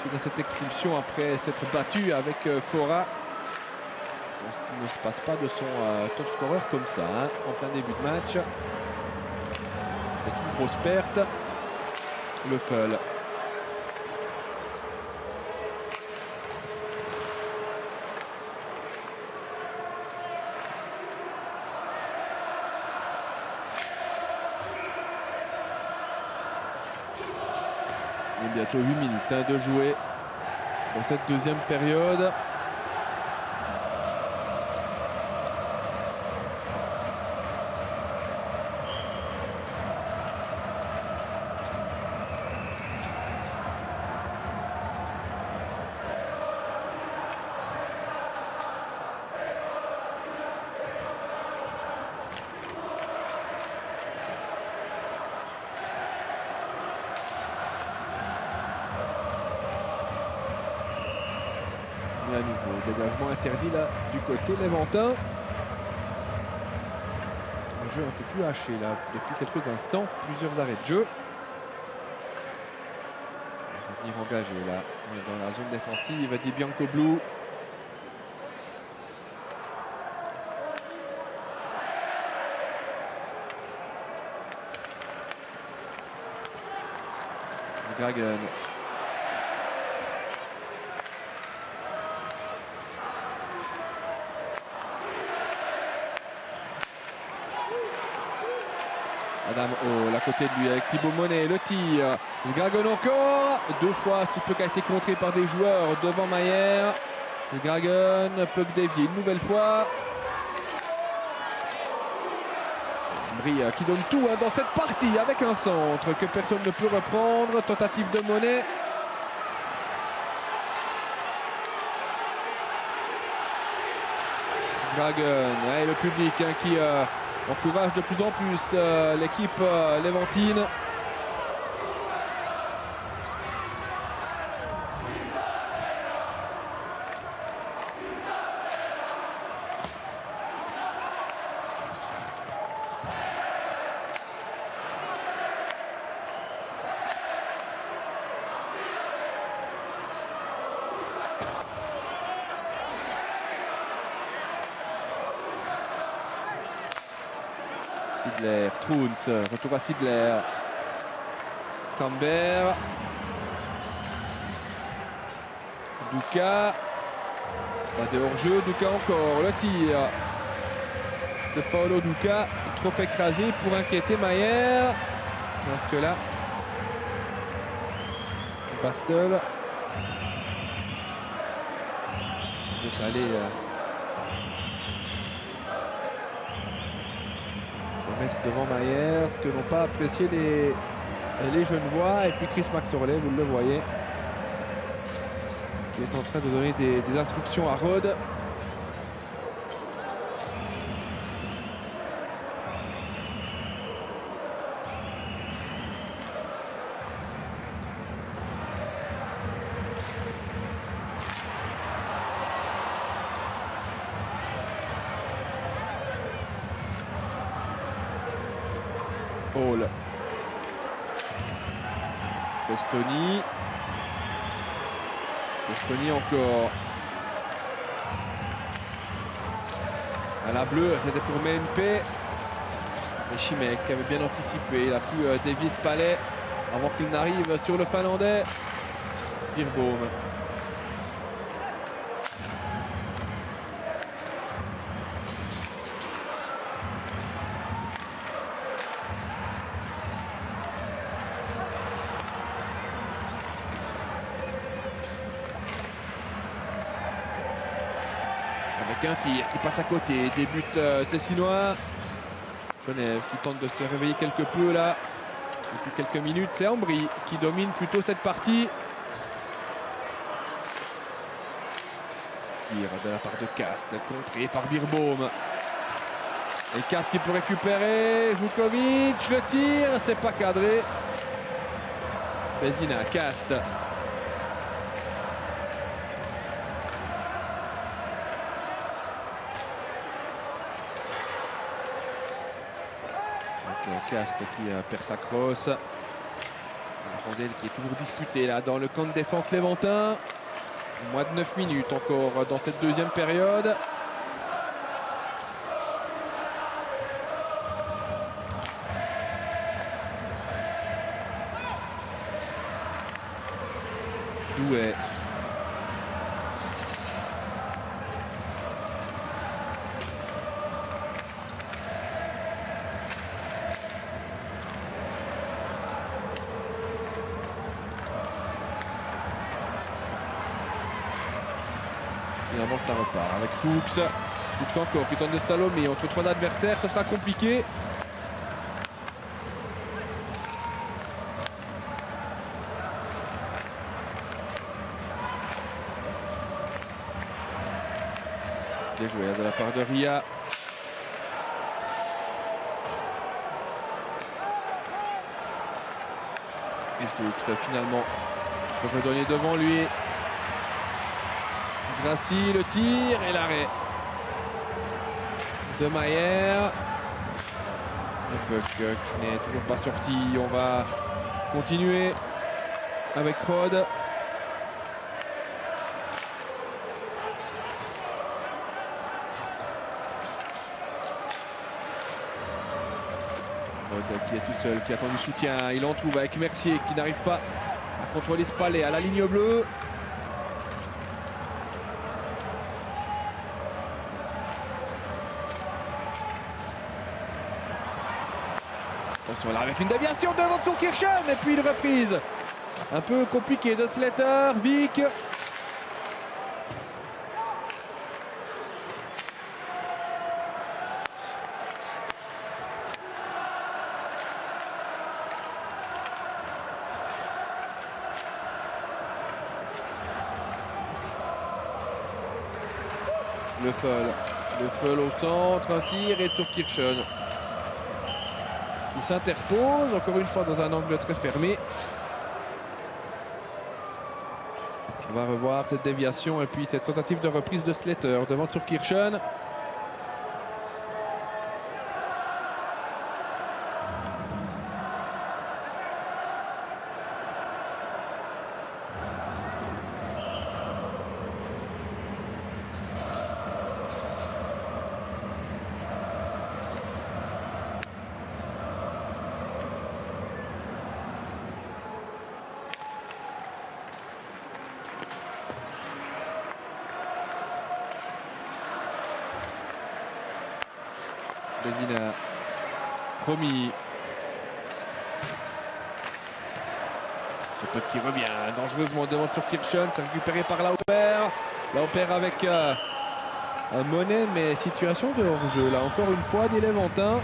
suite à cette expulsion après s'être battu avec Fora. On ne se passe pas de son top scorer comme ça en plein début de match. C'est une grosse perte. Le Feul. Et bientôt 8 minutes de jouer dans cette deuxième période. Et à nouveau, dégagement interdit là du côté léventin. Un jeu un peu plus haché là depuis quelques instants, plusieurs arrêts de jeu. On va revenir engagé là dans la zone défensive Di Biancoblù. Dragon. Adam Hall à côté de lui avec Thibaut Monet, le tir. Zgragon encore. Deux fois, ce peu qui a été contré par des joueurs devant Mayer. Zgragon peut dévier une nouvelle fois. Brie qui donne tout dans cette partie avec un centre que personne ne peut reprendre. Tentative de Monet. Zgragon et le public qui encourage de plus en plus l'équipe léventine. Sidler, Trouns, retour à Sidler. Cambert. Douka. Pas de hors-jeu, Douka encore. Le tir de Paolo Douka, trop écrasé pour inquiéter Mayer. Alors que là, Bastel est allé mettre devant Mayer, ce que n'ont pas apprécié les Genevois. Et puis Chris Maxorley, vous le voyez, qui est en train de donner des instructions à Rode. Hall. Pestoni. Pestoni encore. À la bleue, c'était pour MNP. Et Chimek avait bien anticipé. Il a pu dévier ce palais avant qu'il n'arrive sur le Finlandais. Beerbaum. avec un tir qui passe à côté. Débute Tessinois. Genève qui tente de se réveiller quelque peu là. Depuis quelques minutes, c'est Ambry qui domine plutôt cette partie. Tir de la part de Cast, contré par Birbaum. Et Cast qui peut récupérer. Vukovic, le tir, c'est pas cadré. Bézina, Cast. Cast qui perd sa crosse. La rondelle qui est toujours disputée là dans le camp de défense léventin. Moins de 9 minutes encore dans cette deuxième période. Douai. Finalement ça repart avec Fuchs. Fuchs encore qui tente de slalomer entre trois adversaires, ce sera compliqué. Bien joué de la part de Ria. Et Fuchs finalement peut redonner devant lui. Grassi, le tir et l'arrêt de Mayer. Le puck qui n'est toujours pas sorti. On va continuer avec Rod. Rod qui est tout seul, qui attend du soutien. Il en trouve avec Mercier qui n'arrive pas à contrôler Spallet à la ligne bleue. Attention là avec une déviation devant sur Kirchen et puis une reprise un peu compliquée de Slater. Vic. Le Feul au centre, un tir et sur Kirchen. Il s'interpose encore une fois dans un angle très fermé. On va revoir cette déviation et puis cette tentative de reprise de Slater devant sur Kirchen. Bézina, promis. Ce puck qui revient dangereusement devant sur Kirchen. C'est récupéré par Lauper. Lauper avec un Monet, mais situation de hors-jeu. Là encore une fois, des Léventins.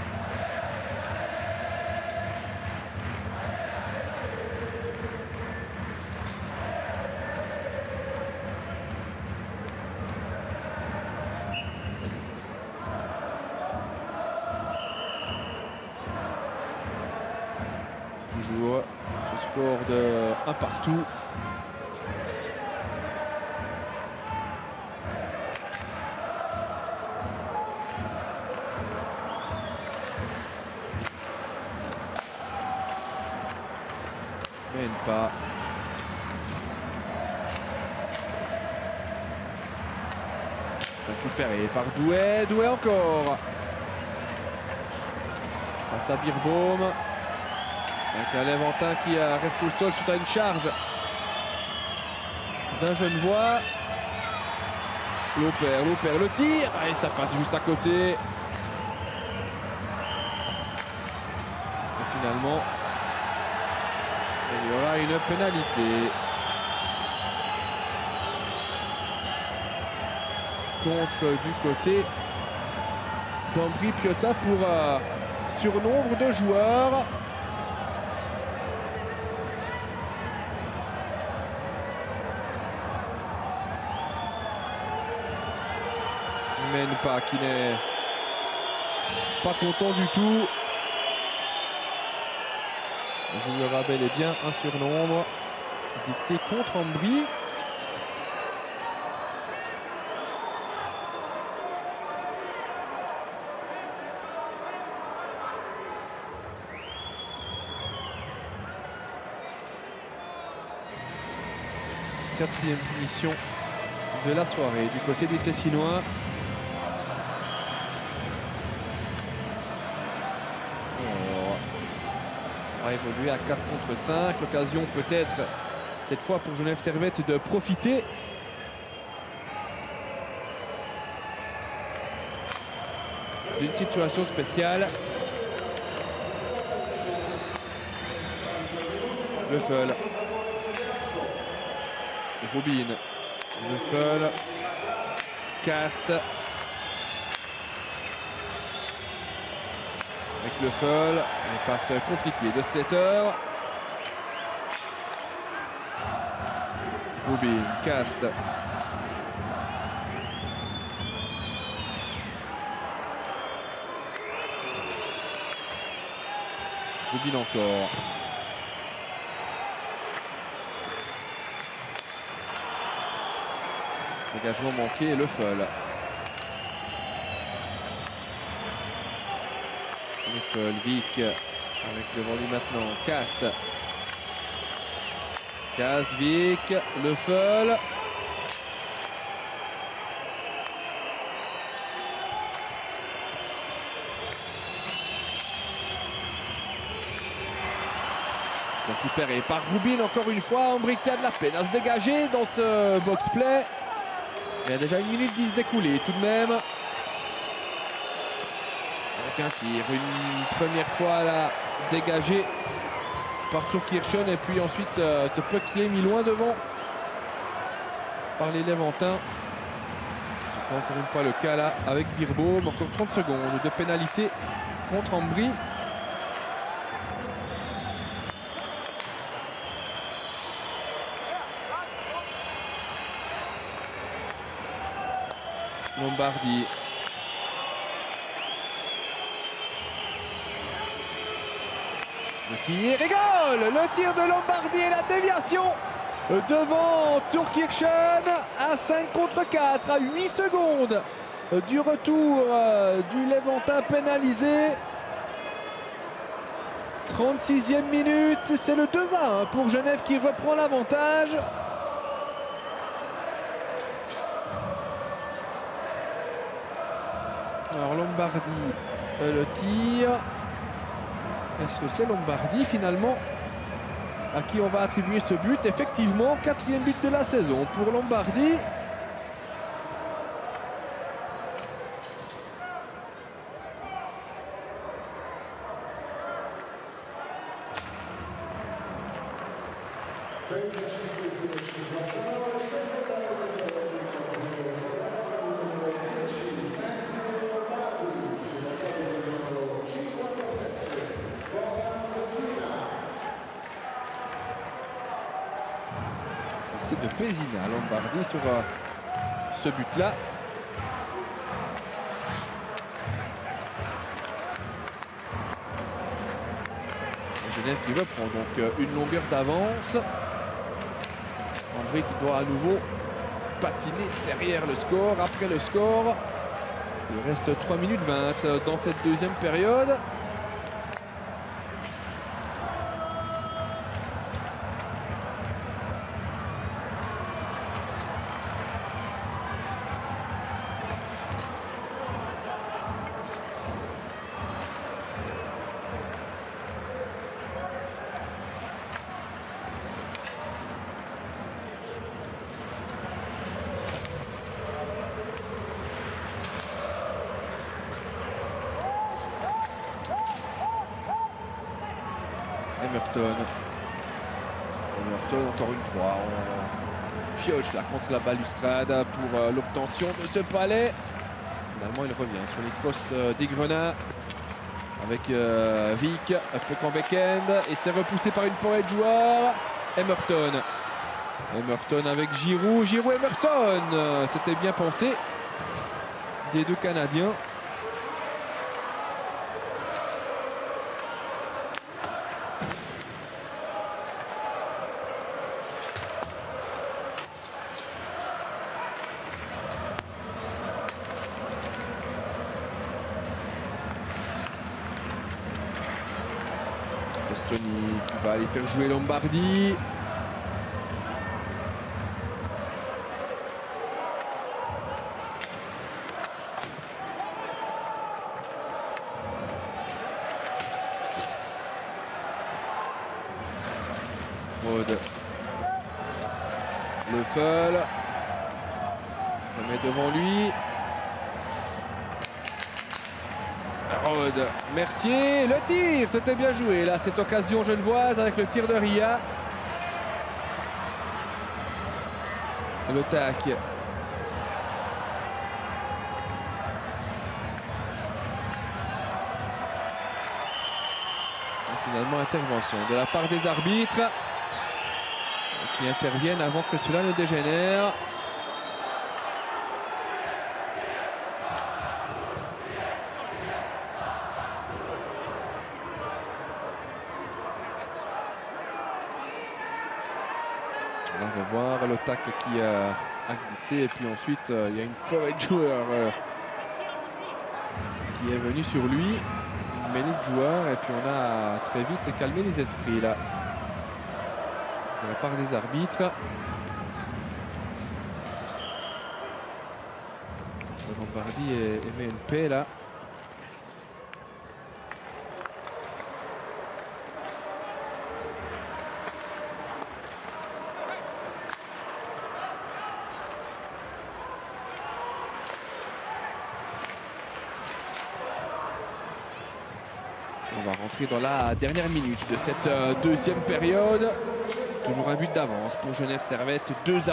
Toujours ce score de 1 partout. Mène pas. C'est récupéré par Douai. Douai encore. Face à Birbaum. Avec un Léventin qui reste au sol suite à une charge d'un Genevois. Lauper, le tir. Et ça passe juste à côté. Et finalement, il y aura une pénalité. contre du côté d'Ambri Piotta pour surnombre de joueurs. Menpa qui n'est pas content du tout. Je le rappelle, bel et bien un surnombre dicté contre Ambri. Quatrième punition de la soirée du côté des Tessinois. On va évoluer à 4 contre 5. L'occasion peut-être cette fois pour Genève Servette de profiter. D'une situation spéciale. Le Feul. Rubin. Le Feul. Cast. Avec le Feul. Une passe compliquée de Slater. Rubin. Cast. Rubin encore. Dégagement manqué, le Feul. Le Feul, Vic, avec devant lui maintenant Cast. Cast, Vic, le Feul. Récupéré par Rubin encore une fois. Ambri qui a de la peine à se dégager dans ce box-play. Il y a déjà 1 minute 10 d'écoulée tout de même. Avec un tir, une première fois là, dégagé par Turkirchen et puis ensuite ce puck qui est mis loin devant par les Levantins. Ce sera encore une fois le cas là avec Birbaum. Encore 30 secondes de pénalité contre Ambri. Lombardi. Le tir et goal! Le tir de Lombardi et la déviation devant Turkirchen à 5 contre 4, à 8 secondes du retour du Levantin pénalisé. 36e minute, c'est le 2-1 pour Genève qui reprend l'avantage. Alors Lombardi, le tir. Est-ce que c'est Lombardi finalement à qui on va attribuer ce but? Effectivement, 4e but de la saison pour Lombardi. C'est de Bézina, Lombardi sur ce but-là. Genève qui reprend donc une longueur d'avance. Ambri qui doit à nouveau patiner derrière le score, après le score. Il reste 3 minutes 20 dans cette deuxième période. Emerton encore une fois pioche là contre la balustrade pour l'obtention de ce palais. Finalement, il revient sur les crosses des Grenats avec Vic, peu qu'en back-end, et c'est repoussé par une forêt de joueurs. Emerton avec Giroud, Emerton, c'était bien pensé des deux Canadiens. Pestoni qui va aller faire jouer Lombardi. Rode. Le Feul. Remet devant lui. Rode. Mercier. Le tir. C'était bien joué. Là, cette occasion genevoise avec le tir de Ria. Le tac. Finalement, intervention de la part des arbitres qui interviennent avant que cela ne dégénère. On va revoir le tac qui a glissé et puis ensuite il y a une forêt de joueurs qui est venue sur lui. Mêlée de joueurs et puis on a très vite calmé les esprits là de la part des arbitres. Lombardi et MNP là. On va rentrer dans la dernière minute de cette deuxième période. Toujours un but d'avance pour Genève Servette, 2-1.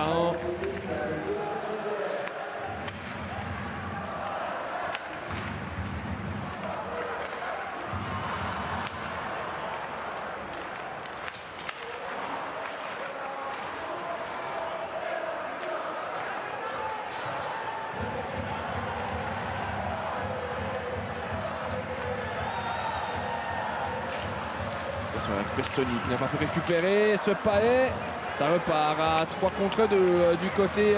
Avec Pestoni qui n'a pas pu récupérer ce palais. Ça repart à 3 contre 2 du côté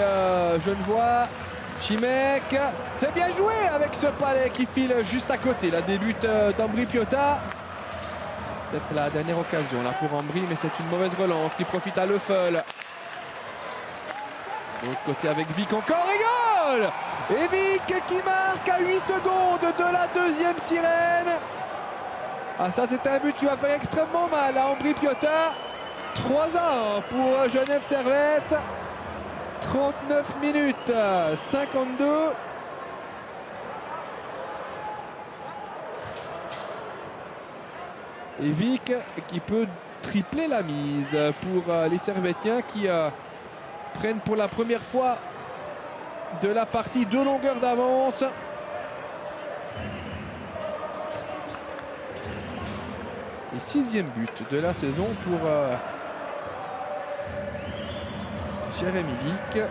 genevois. Chimec, c'est bien joué avec ce palais qui file juste à côté. La débute d'Ambry Piotta. Peut-être la dernière occasion là pour Ambry, mais c'est une mauvaise relance qui profite à Le Feul. De l'autre côté avec Vic encore et goal. Et Vic qui marque à 8 secondes de la deuxième sirène. Ah, ça c'est un but qui va faire extrêmement mal à Ambry Piotta. 3-1 pour Genève Servette. 39 minutes 52. Et Vic qui peut tripler la mise pour les Servettiens qui prennent pour la première fois de la partie 2 longueurs d'avance. Et 6e but de la saison pour Jérémy Vic.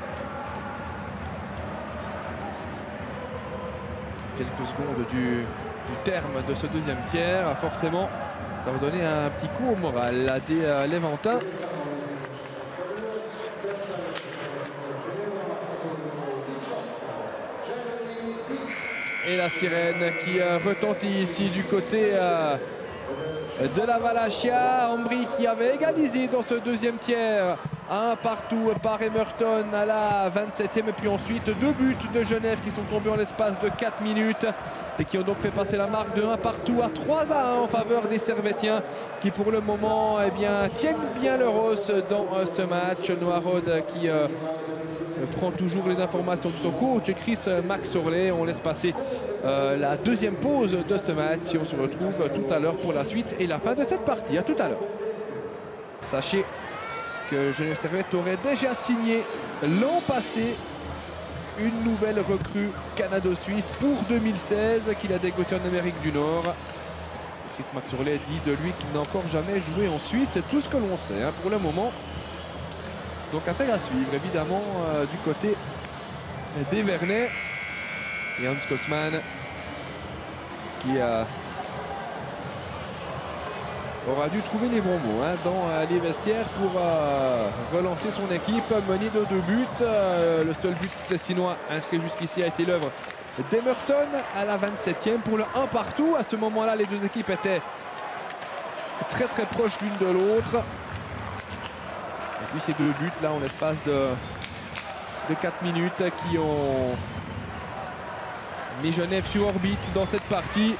Quelques secondes du terme de ce deuxième tiers. Forcément, ça va donner un petit coup au moral là, des Léventins. Et la sirène qui retentit ici du côté de la Valachia. Ambry qui avait égalisé dans ce deuxième tiers. Un partout par Emerton à la 27e. Et puis ensuite 2 buts de Genève qui sont tombés en l'espace de 4 minutes. Et qui ont donc fait passer la marque de 1 partout à 3-1 en faveur des Servettiens. Qui pour le moment tiennent bien leur hausse dans ce match. Noiraude qui prend toujours les informations de son coach Chris Max Orley. On laisse passer la deuxième pause de ce match. Et on se retrouve tout à l'heure pour la suite et la fin de cette partie. À tout à l'heure. Sachez que Genève Servette aurait déjà signé l'an passé une nouvelle recrue canado-suisse pour 2016 qu'il a dégoté en Amérique du Nord. Chris Maxurlet dit de lui qu'il n'a encore jamais joué en Suisse. C'est tout ce que l'on sait pour le moment. Donc affaire à suivre évidemment du côté des Vernets. Et Hans Kosman qui aura dû trouver les bons mots dans les vestiaires pour relancer son équipe menée de 2 buts. Le seul but tessinois inscrit jusqu'ici a été l'œuvre d'Emerton à la 27e pour le 1 partout. À ce moment-là, les deux équipes étaient très proches l'une de l'autre. Et puis ces 2 buts là en l'espace de 4 minutes qui ont mis Genève sur orbite dans cette partie.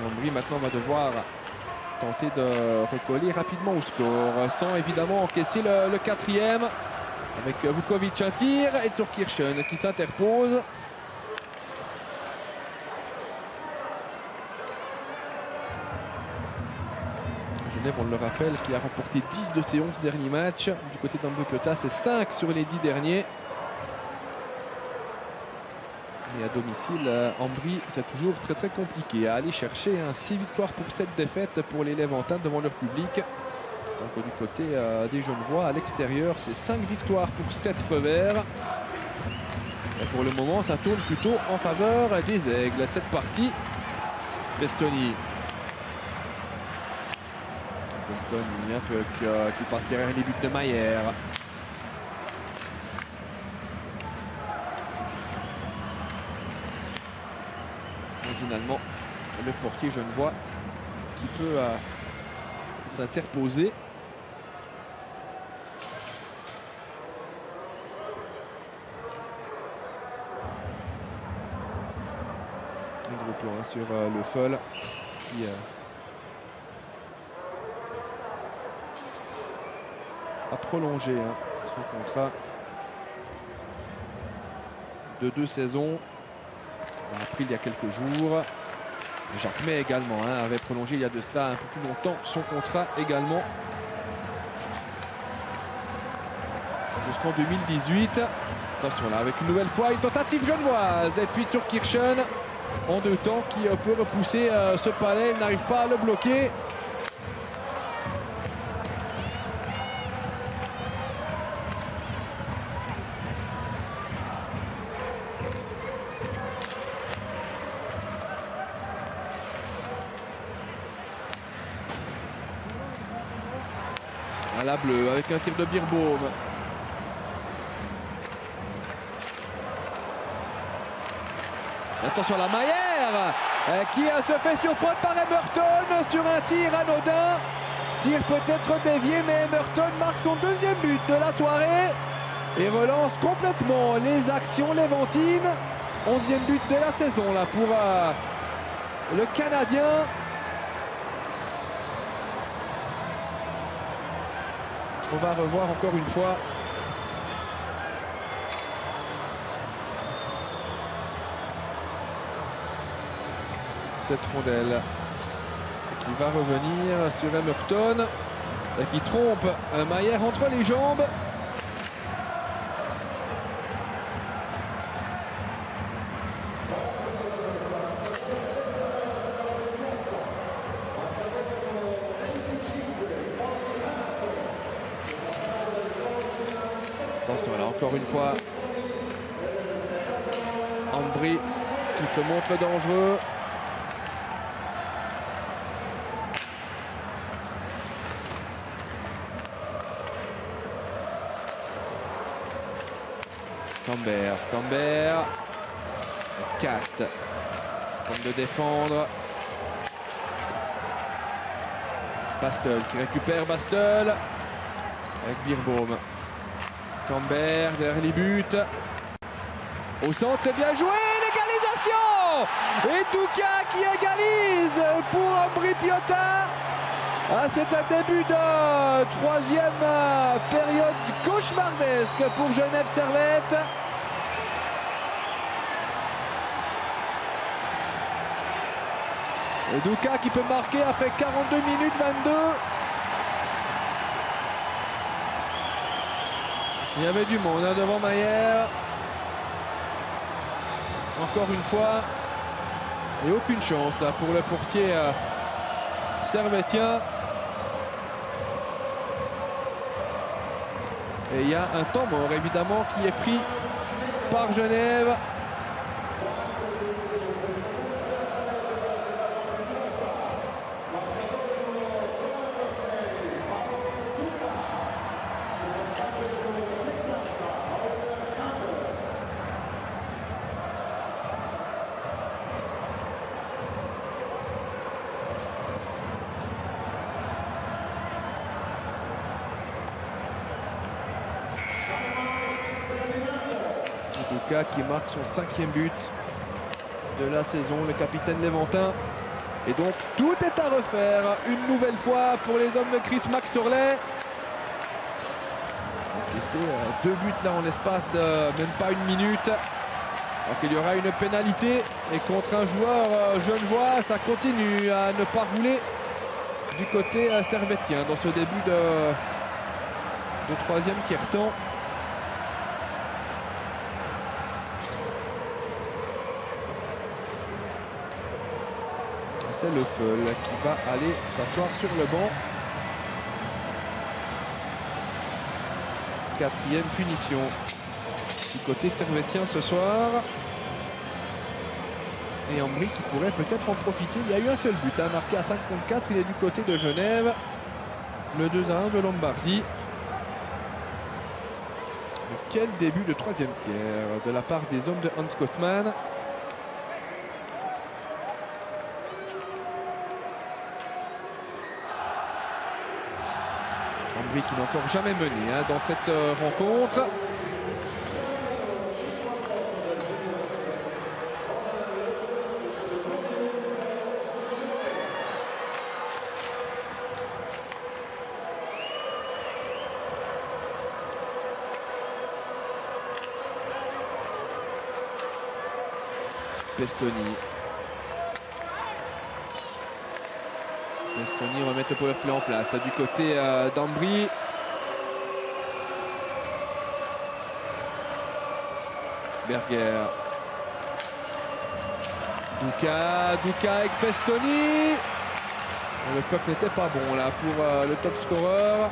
Ambry maintenant va devoir tenter de recoller rapidement au score sans évidemment encaisser le 4e avec Vukovic un tir et Zurkirchen qui s'interpose. Genève, on le rappelle, qui a remporté 10 de ses 11 derniers matchs. Du côté d'Ambry Piotta, c'est 5 sur les 10 derniers. Et à domicile, Ambry, c'est toujours très compliqué à aller chercher. 6 victoires pour 7 défaites pour les Léventins devant leur public. Donc du côté des Genevois, à l'extérieur, c'est 5 victoires pour 7 revers. Et pour le moment, ça tourne plutôt en faveur des Aigles. Cette partie, Bestoni. Bestoni, un peu qui passe derrière les buts de Mayer. Finalement, le portier genevois qui peut s'interposer. Un gros plan sur le Foll qui a prolongé son contrat de 2 saisons. On a appris il y a quelques jours. Jacques May également avait prolongé il y a de cela un peu plus longtemps son contrat également. Jusqu'en 2018. Attention là avec une nouvelle fois une tentative genevoise. Et puis Zurkirchen en 2 temps qui peut repousser ce palais. Il n'arrive pas à le bloquer. À la bleue avec un tir de Birbaum. Attention à la Mayer qui se fait surprendre par Emerton sur un tir anodin. Tir peut-être dévié, mais Emerton marque son 2e but de la soirée et relance complètement les actions léventines. 11e but de la saison là pour le Canadien. On va revoir encore une fois cette rondelle qui va revenir sur Emerton et qui trompe Mayer entre les jambes. Attention là encore une fois Ambry qui se montre dangereux. Cambert Cast tente de défendre. Bastel qui récupère Bastel avec Birbaum. Cambert derrière les buts. Au centre, c'est bien joué. L'égalisation. Et Douka qui égalise pour Ambry Piotta. C'est un début de 3e période cauchemardesque pour Genève Servette. Et Douka qui peut marquer après 42 minutes 22. Il y avait du monde hein, devant Mayer. Encore une fois. Et aucune chance là pour le portier servétien. Et il y a un temps mort évidemment qui est pris par Genève. Douka qui marque son 5e but de la saison, le capitaine léventin. Et donc tout est à refaire une nouvelle fois pour les hommes de Chris Maxorley. Encaissé 2 buts là en l'espace de même pas une minute. Donc il y aura une pénalité et contre un joueur genevois, ça continue à ne pas rouler du côté servétien dans ce début de 3e tiers-temps. C'est Le Feul qui va aller s'asseoir sur le banc. 4e punition du côté servétien ce soir. Et Ambry qui pourrait peut-être en profiter. Il y a eu un seul but marqué à 5 contre 4. Il est du côté de Genève. Le 2-1 de Lombardie. Mais quel début de 3e tiers de la part des hommes de Hans Kosman. Ambry qui n'a encore jamais mené dans cette rencontre. Pestoni. Pestoni, on va mettre le power play en place du côté d'Ambry. Berger. Douka avec Pestoni. Le puck n'était pas bon là pour le top scorer.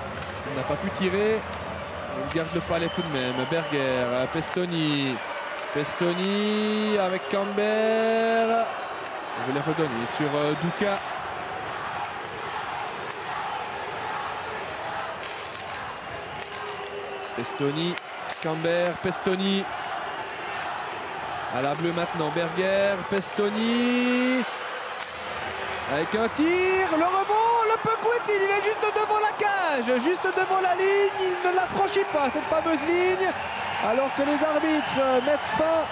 Il n'a pas pu tirer. Il garde le palais tout de même. Berger, Pestoni. Pestoni avec Camber. On va les redonner sur Douka. Pestoni, Camber, Pestoni. À la bleue maintenant, Berger, Pestoni. Avec un tir, le rebond, le puck où est-il? Il est juste devant la cage, juste devant la ligne. Il ne la franchit pas, cette fameuse ligne. Alors que les arbitres mettent fin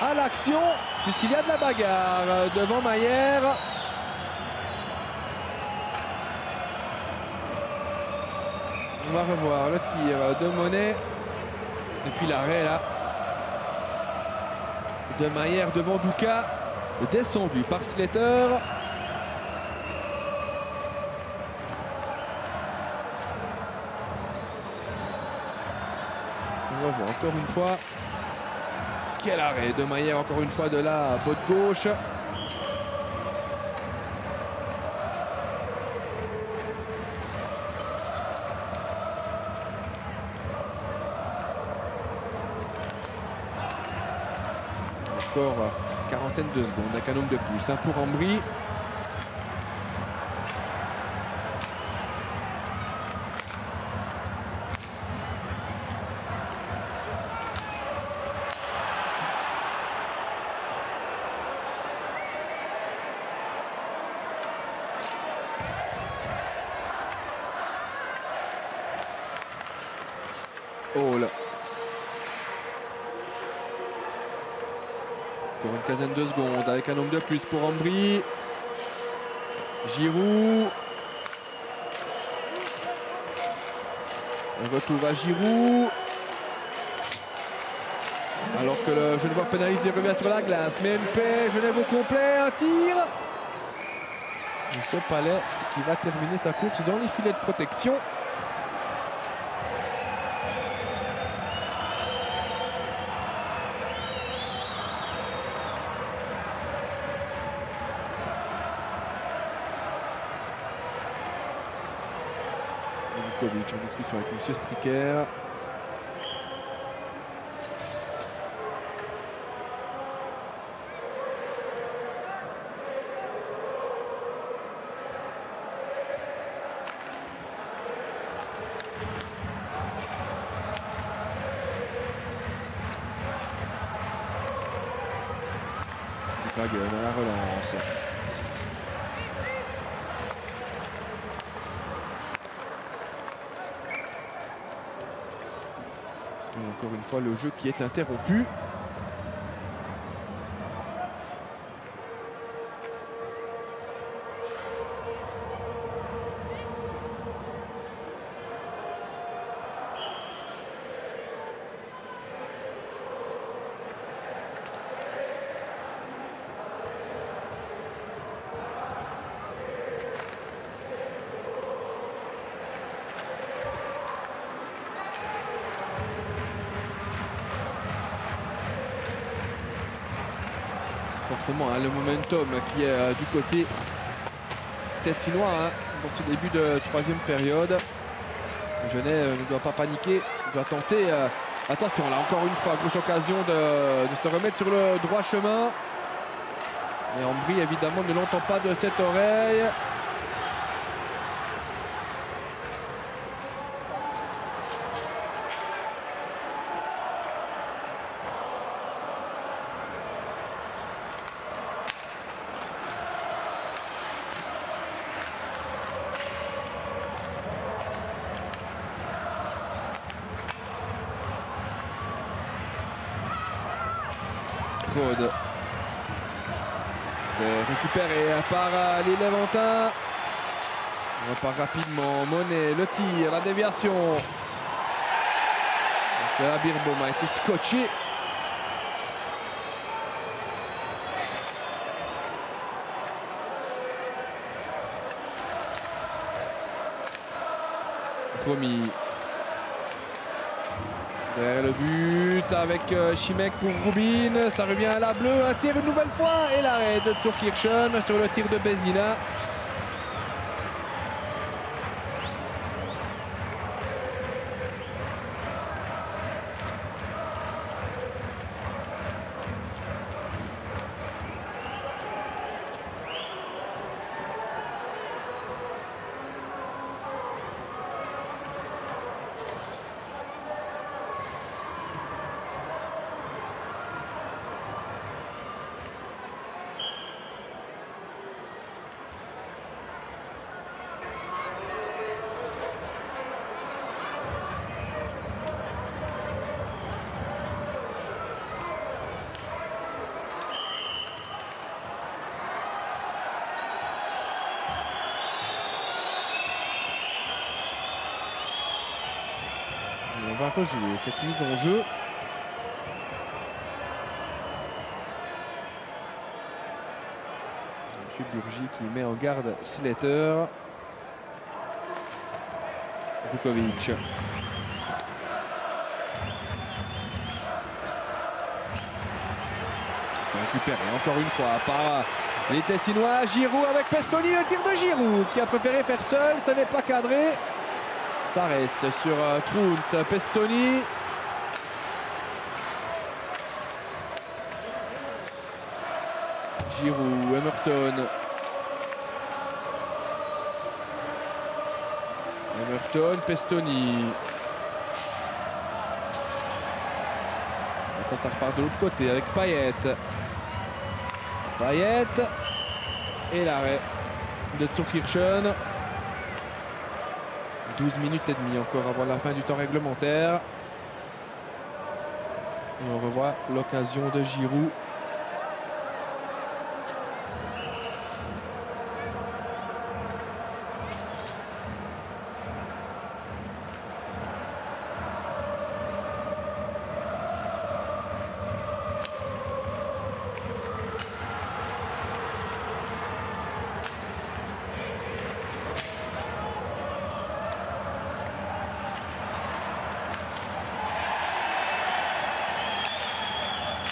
à l'action, puisqu'il y a de la bagarre devant Mayer. On va revoir le tir de Monet. Et puis l'arrêt là de Mayer devant Douka. Descendu par Slater. On revoit encore une fois. Quel arrêt de Mayer encore une fois de la botte gauche. Encore quarantaine de secondes avec un nombre de plus pour Ambry. Oh là. Pour une quinzaine de secondes avec un nombre de plus pour Ambry. Giroud. Un retour à Giroud. Alors que le Genevois pénalisé revient sur la glace. MNP, Genève au complet, un tir. Monsieur Palais qui va terminer sa course dans les filets de protection. Vukovic en discussion avec monsieur Stricker. Kragen à la relance. Et encore une fois, le jeu qui est interrompu. Forcément, hein, le momentum qui est du côté tessinois hein, dans ce début de troisième période. Genève ne doit pas paniquer, doit tenter. Attention, là encore une fois, grosse occasion de se remettre sur le droit chemin. Et Ambry, évidemment, ne l'entend pas de cette oreille. C'est récupéré par les Léventins. On repart rapidement. Monet, le tir, la déviation. La Birbaum a été scotché. Romy. Derrière le but avec Chimek pour Rubin. Ça revient à la bleue. Un tir une nouvelle fois. Et l'arrêt de Zurkirchen sur le tir de Bézina. On va rejouer cette mise en jeu. Monsieur Burgi qui met en garde Slater. Vukovic. C'est récupéré encore une fois par les Tessinois. Giroud avec Pestoni, le tir de Giroud qui a préféré faire seul, ce n'est pas cadré. Ça reste sur Trounz, Pestoni. Giroud, Emerton. Emerton, Pestoni. Maintenant ça repart de l'autre côté avec Payet. Payet. Et l'arrêt de Zurkirchen. 12 minutes et demie encore avant la fin du temps réglementaire. Et on revoit l'occasion de Giroud.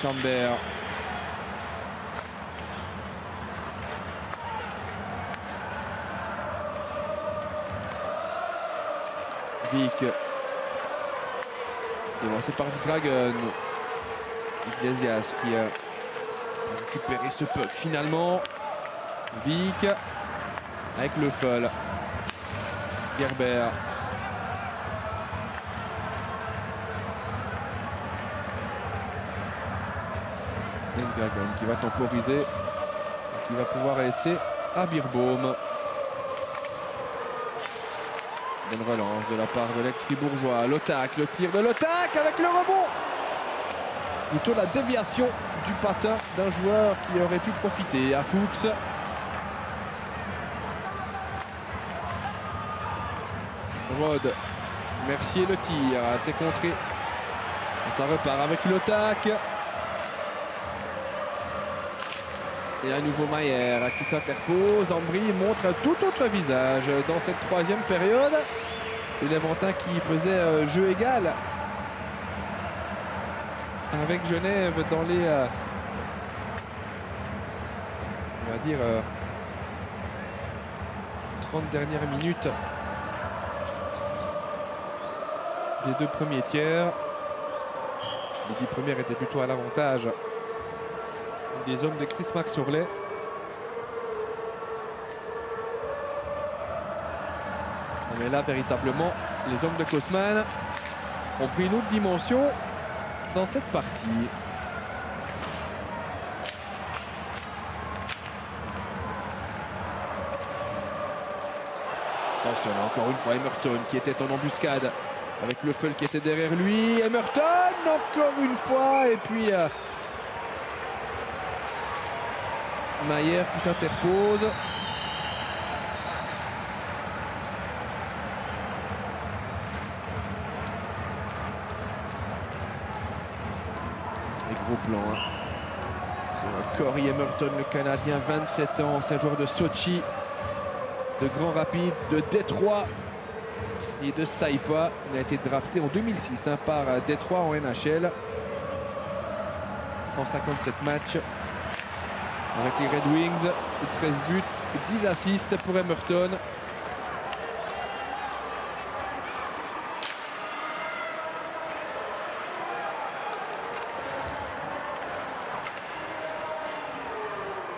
Camber. Vic. Devancé par Zgragen. Iglesias qui a récupéré ce puck finalement. Vic avec le Leffel. Gerber. Zgragen qui va temporiser. Qui va pouvoir laisser à Birbaum. Bonne relance de la part de l'ex-fribourgeois. Lotak, le tir de Lotak avec le rebond. Plutôt la déviation du patin d'un joueur qui aurait pu profiter à Fuchs. Rode. Mercier le tir. C'est contré. Et ça repart avec Lotak. Et à nouveau Mayer qui s'interpose. Ambry montre un tout autre visage dans cette troisième période. Et Léventin qui faisait jeu égal avec Genève dans les on va dire 30 dernières minutes des deux premiers tiers. Les 10 premières étaient plutôt à l'avantage des hommes de Chris-Max Orlet. Mais là, véritablement, les hommes de Kosman ont pris une autre dimension dans cette partie. Attention, là, encore une fois, Emerton qui était en embuscade avec le Leffel qui était derrière lui. Emerton, encore une fois, et puis Mayer qui s'interpose. Et gros plan sur Corey Emerton, le Canadien, 27 ans, c'est un joueur de Sochi, de Grand Rapids, de Détroit et de Saipa. Il a été drafté en 2006 par Détroit en NHL. 157 matchs avec les Red Wings, 13 buts, 10 assists pour Emerton.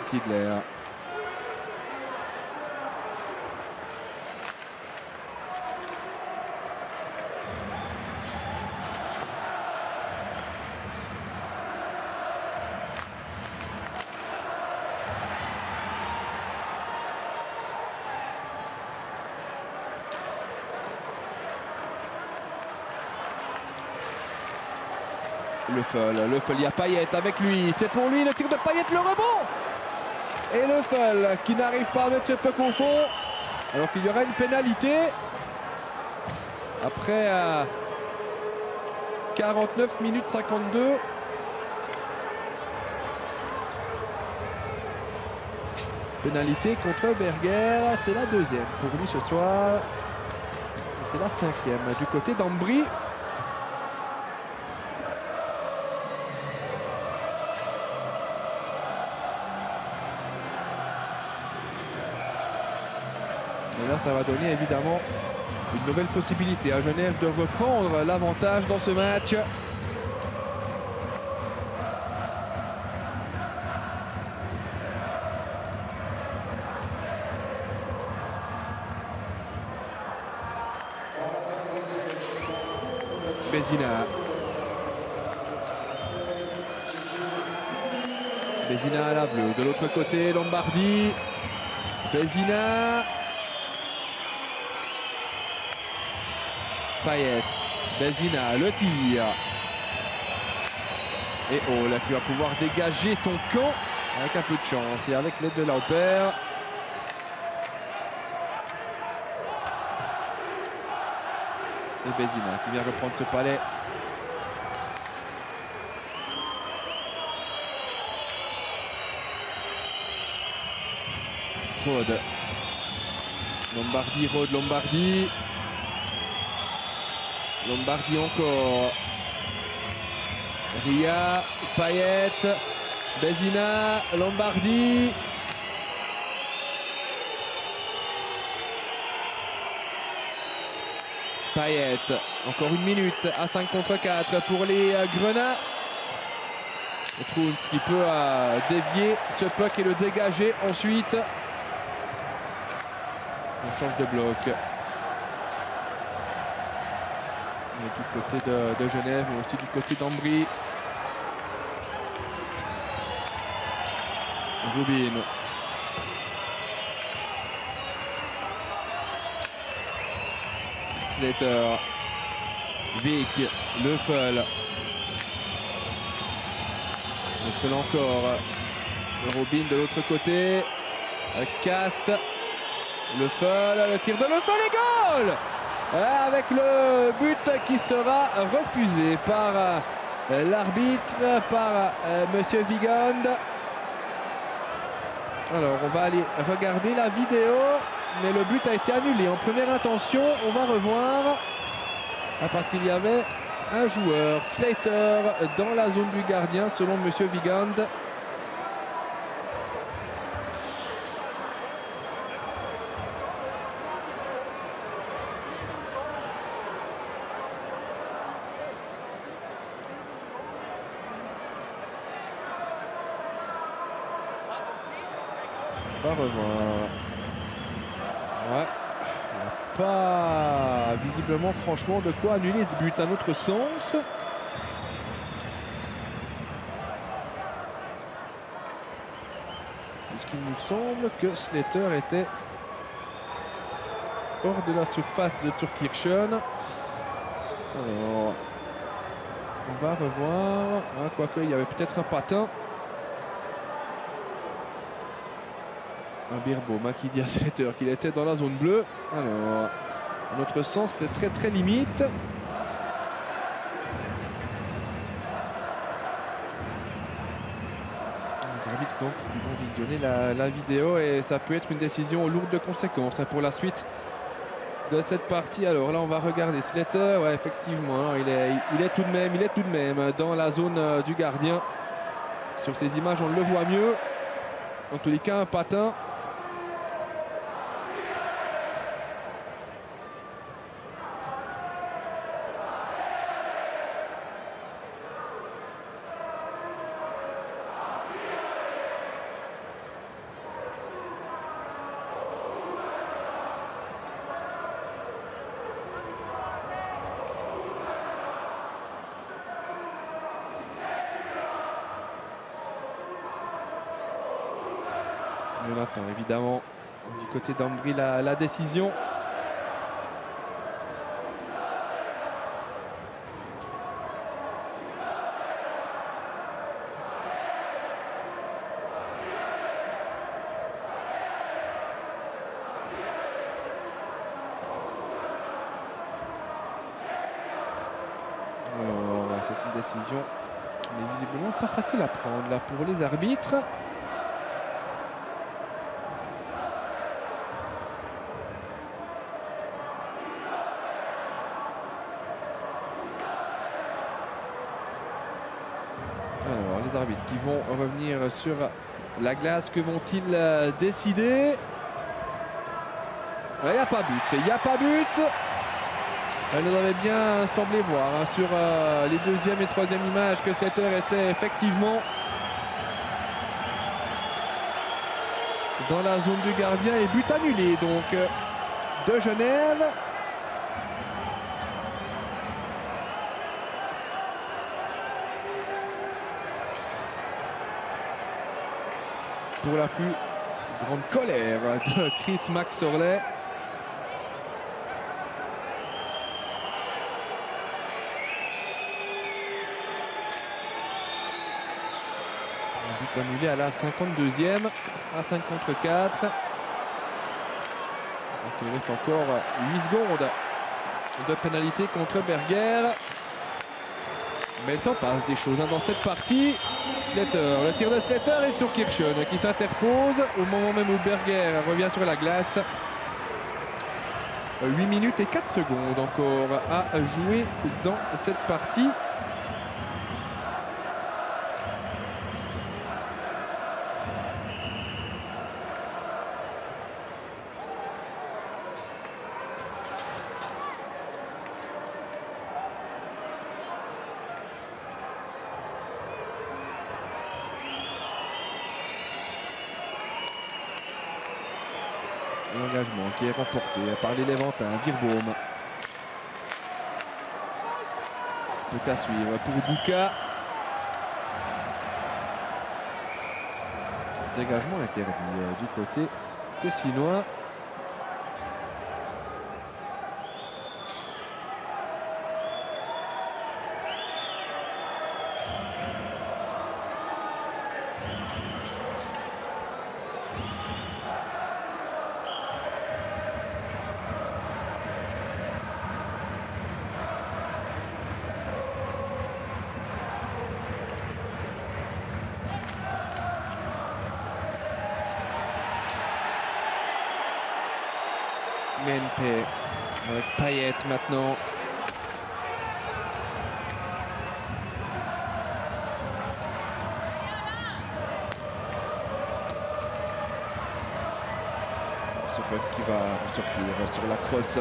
Sidler. Leffel, il y a Payet avec lui, c'est pour lui le tir de Payet, le rebond. Et Leffel qui n'arrive pas à mettre ce puck au fond, alors qu'il y aura une pénalité après 49 minutes 52. Pénalité contre Berger, c'est la deuxième pour lui ce soir. C'est la cinquième du côté d'Ambry. Et là, ça va donner évidemment une nouvelle possibilité à Genève de reprendre l'avantage dans ce match. Bézina à la bleue. De l'autre côté, Lombardi. Bézina. Payet. Bézina, le tir. Et Hall qui va pouvoir dégager son camp avec un peu de chance et avec l'aide de Lauper. Et Bézina qui vient reprendre ce palais. Rode. Lombardi, Rode, Lombardi. Lombardi encore. Ria, Payet, Bézina, Lombardi. Payet, encore une minute à 5 contre 4 pour les Grenats. Trouns qui peut dévier ce puck et le dégager ensuite. On change de bloc. Et du côté de Genève, mais aussi du côté d'Ambry. Rubin. Slater. Vic. Leffel. Leffel encore. Rubin de l'autre côté. Cast. Leffel. Le tir de Leffel et goal! Avec le but qui sera refusé par l'arbitre, par Monsieur Vigand. Alors on va aller regarder la vidéo, mais le but a été annulé en première intention. On va revoir parce qu'il y avait un joueur, Slater, dans la zone du gardien selon Monsieur Vigand. On va revoir. Ouais. Il n'y a pas visiblement franchement de quoi annuler ce but à notre sens. Puisqu'il nous semble que Slater était hors de la surface de Türkirchen. Alors, on va revoir. Hein, quoique il y avait peut-être un patin. Un Birbaum qui dit à Slater qu'il était dans la zone bleue. Alors, à notre sens, c'est très très limite. Les arbitres donc qui vont visionner la vidéo et ça peut être une décision lourde de conséquences pour la suite de cette partie. Alors là, on va regarder Slater. Ouais, effectivement, il est tout de même dans la zone du gardien. Sur ces images, on le voit mieux. En tous les cas, un patin. On attend évidemment du côté d'Ambry la décision. C'est une décision qui n'est visiblement pas facile à prendre là pour les arbitres. Alors, les arbitres qui vont revenir sur la glace, que vont-ils décider? Il n'y a pas but, il n'y a pas but. Elle nous avait bien semblé voir sur les deuxième et troisième images que Slater était effectivement dans la zone du gardien et but annulé donc de Genève. Pour la plus grande colère de Chris Maxorley. Un but annulé à la 52e, à 5 contre 4. Donc il reste encore 8 secondes de pénalité contre Berger. Mais il s'en passe des choses dans cette partie. Slater, le tir de Slater et Türkirchen qui s'interpose au moment même où Berger revient sur la glace. 8 minutes et 4 secondes encore à jouer dans cette partie. L'engagement qui est remporté par les Léventins. Birbaum. Peu qu'à suivre pour Douka. Dégagement interdit du côté tessinois. Menpe avec Payet maintenant. Ce puck qui va ressortir sur la crosse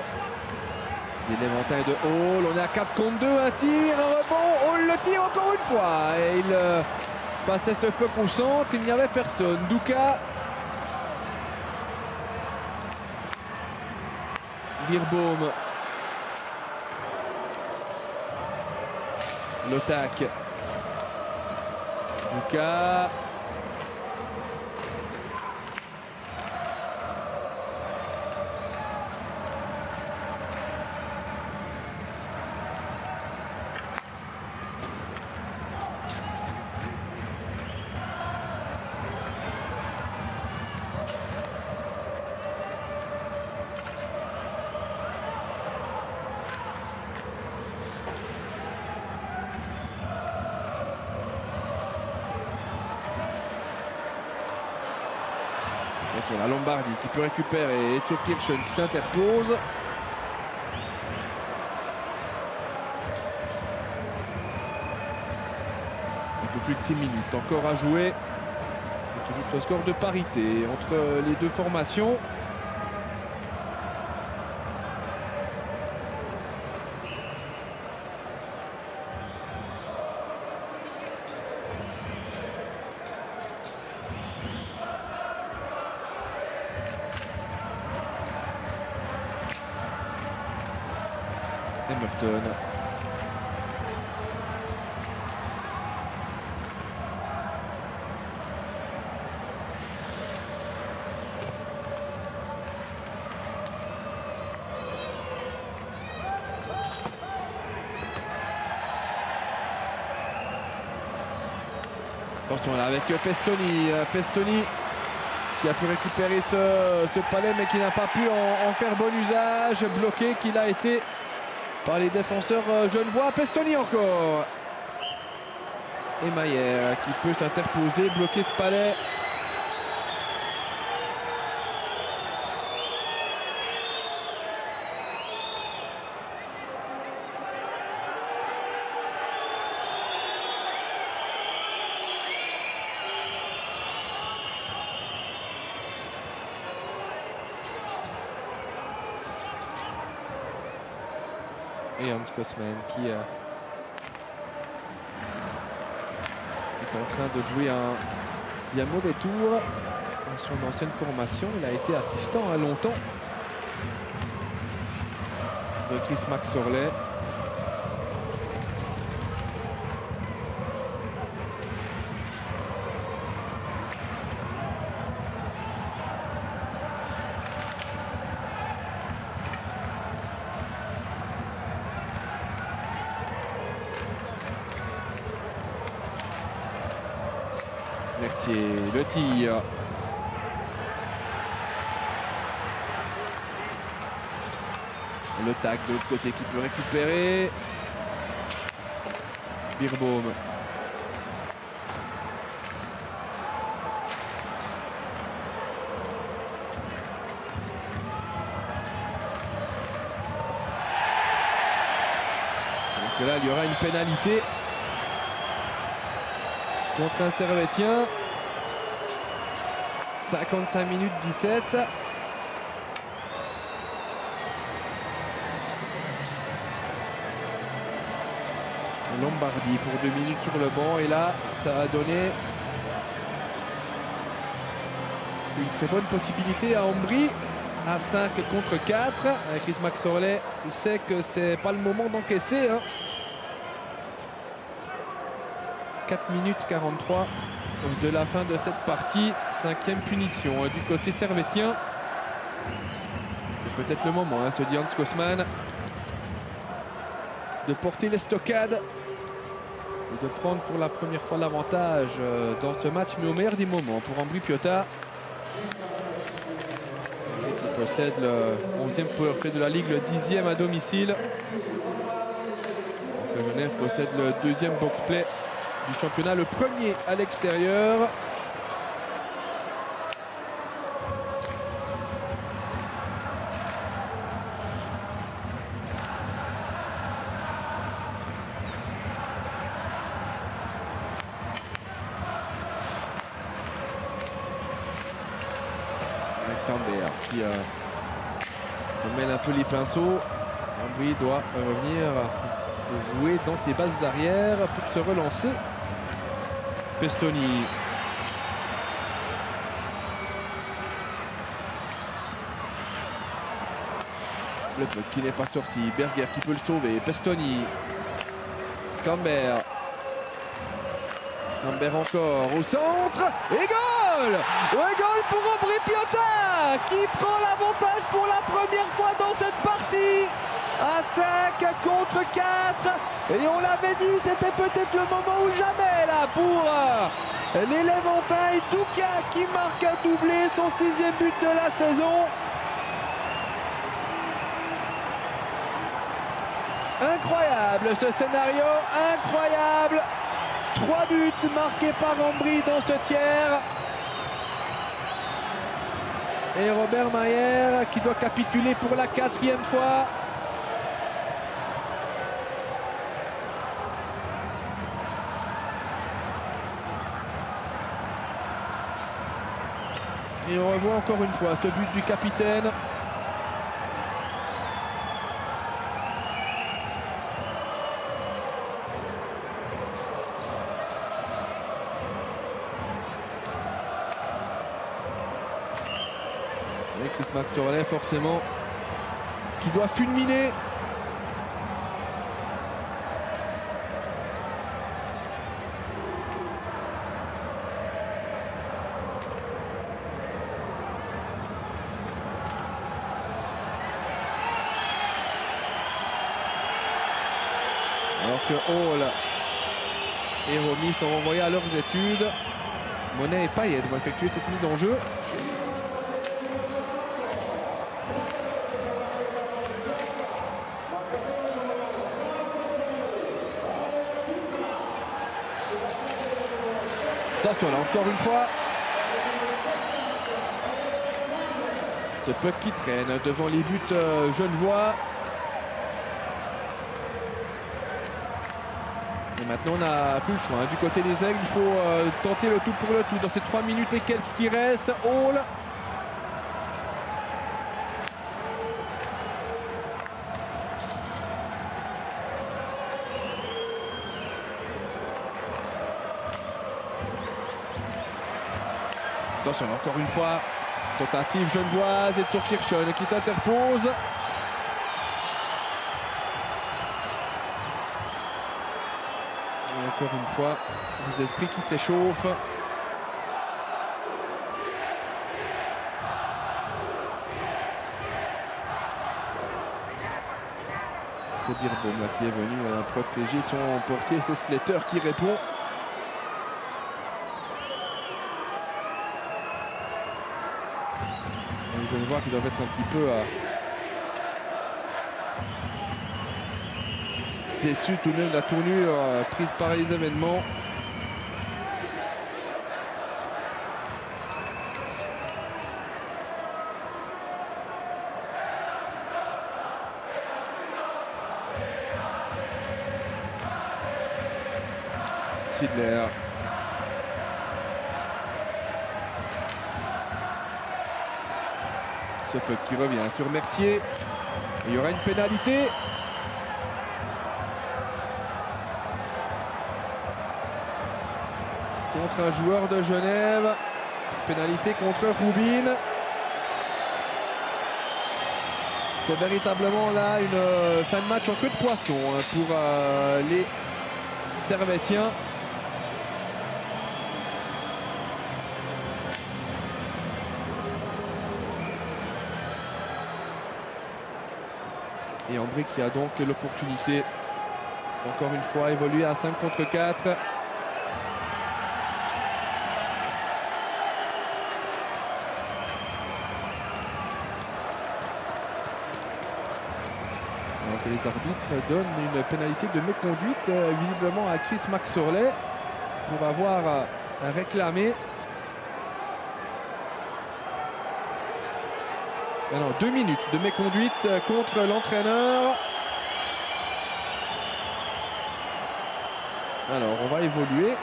des Léventins de Hall. On est à 4 contre 2, un tir, un rebond. Hall le tire encore une fois. Et il passait ce puck au centre, il n'y avait personne. Douka. Birbaum. Lotak. Douka. Sur la Lombardie qui peut récupérer et Kirchen qui s'interpose. Un peu plus de 6 minutes encore à jouer. Et toujours ce score de parité entre les deux formations. Emerton. Attention là avec Pestoni. Pestoni qui a pu récupérer ce palais mais qui n'a pas pu en faire bon usage. Bloqué qu'il a été par les défenseurs genevois. Pestoni encore. Et Mayer qui peut s'interposer, bloquer ce palais. Et Hans Kosman qui est en train de jouer un bien mauvais tour dans son ancienne formation. Il a été assistant à longtemps de Chris Maxorley. Mercier, le tir. Le tac de l'autre côté qui peut récupérer. Birbaum. Donc là, il y aura une pénalité contre un Servetien. 55 minutes 17. Lombardie pour 2 minutes sur le banc. Et là, ça a donné une très bonne possibilité à Ambry à 5 contre 4. Chris McSorley sait que c'est pas le moment d'encaisser. 4 minutes 43 de la fin de cette partie. 5e punition du côté servétien. C'est peut-être le moment, se dit Hans Kosman, de porter les stockades et de prendre pour la première fois l'avantage dans ce match, mais au meilleur des moments pour Ambry Piotta, qui possède le 11e powerplay de la Ligue, le 10e à domicile. Genève possède le 2e box-play du championnat, le premier à l'extérieur. Cambert qui se mêle un peu les pinceaux. Ambry doit revenir jouer dans ses bases arrières pour se relancer. Pestoni. Le puck qui n'est pas sorti. Berger qui peut le sauver. Pestoni. Cambert. Cambert encore au centre. Et goal! Et goal pour Ambry Piotta qui prend l'avantage pour la première fois dans cette partie. À 5 contre 4. Et on l'avait dit, c'était peut-être le moment ou jamais là pour les Léventins. Douka qui marque un doublé, son 6e but de la saison. Incroyable ce scénario, incroyable. 3 buts marqués par Ambry dans ce tiers. Et Robert Mayer qui doit capituler pour la 4e fois. Et on revoit encore une fois ce but du capitaine. Et Chris McSorley forcément qui doit fulminer. Alors que Hall et Romy sont renvoyés à leurs études. Monet et Payet vont effectuer cette mise en jeu. Attention là, encore une fois. Ce puck qui traîne devant les buts genevois. Et maintenant on n'a plus le choix. Du côté des Aigles, il faut tenter le tout pour le tout dans ces 3 minutes et quelques qui restent. Hall. Attention, encore une fois, tentative genevoise et Zurkirchen qui s'interpose. Et encore une fois, les esprits qui s'échauffent. C'est Birbaum là qui est venu protéger son portier. C'est Slater qui répond. Je le vois qu'ils doivent être un petit peu déçus tout de même de la tournure prise par les événements. Sidler. Ce puck qui revient sur Mercier. Il y aura une pénalité. Contre un joueur de Genève. Pénalité contre Rubin. C'est véritablement là une fin de match en queue de poisson hein, pour les Servétiens. Et Ambry qui a donc l'opportunité, encore une fois, évoluer à 5 contre 4. Donc les arbitres donnent une pénalité de méconduite visiblement à Chris Maxorley pour avoir réclamé. Alors, 2 minutes de méconduite contre l'entraîneur. Alors, on va évoluer.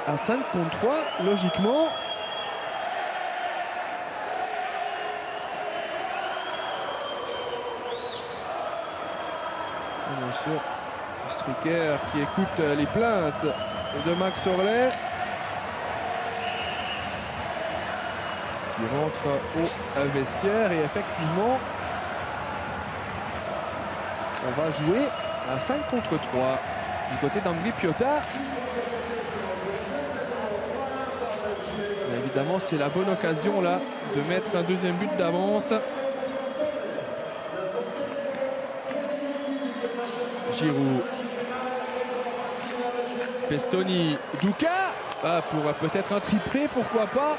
À 5 contre 3, logiquement. Et bien sûr, Stricker qui écoute les plaintes de Maxorley, qui rentre au vestiaire. Et effectivement, on va jouer à 5 contre 3 du côté d'Ambry Piotta. Et évidemment, c'est la bonne occasion là de mettre un deuxième but d'avance. Giroud, Pestoni, Douka pour peut-être un triplé, pourquoi pas.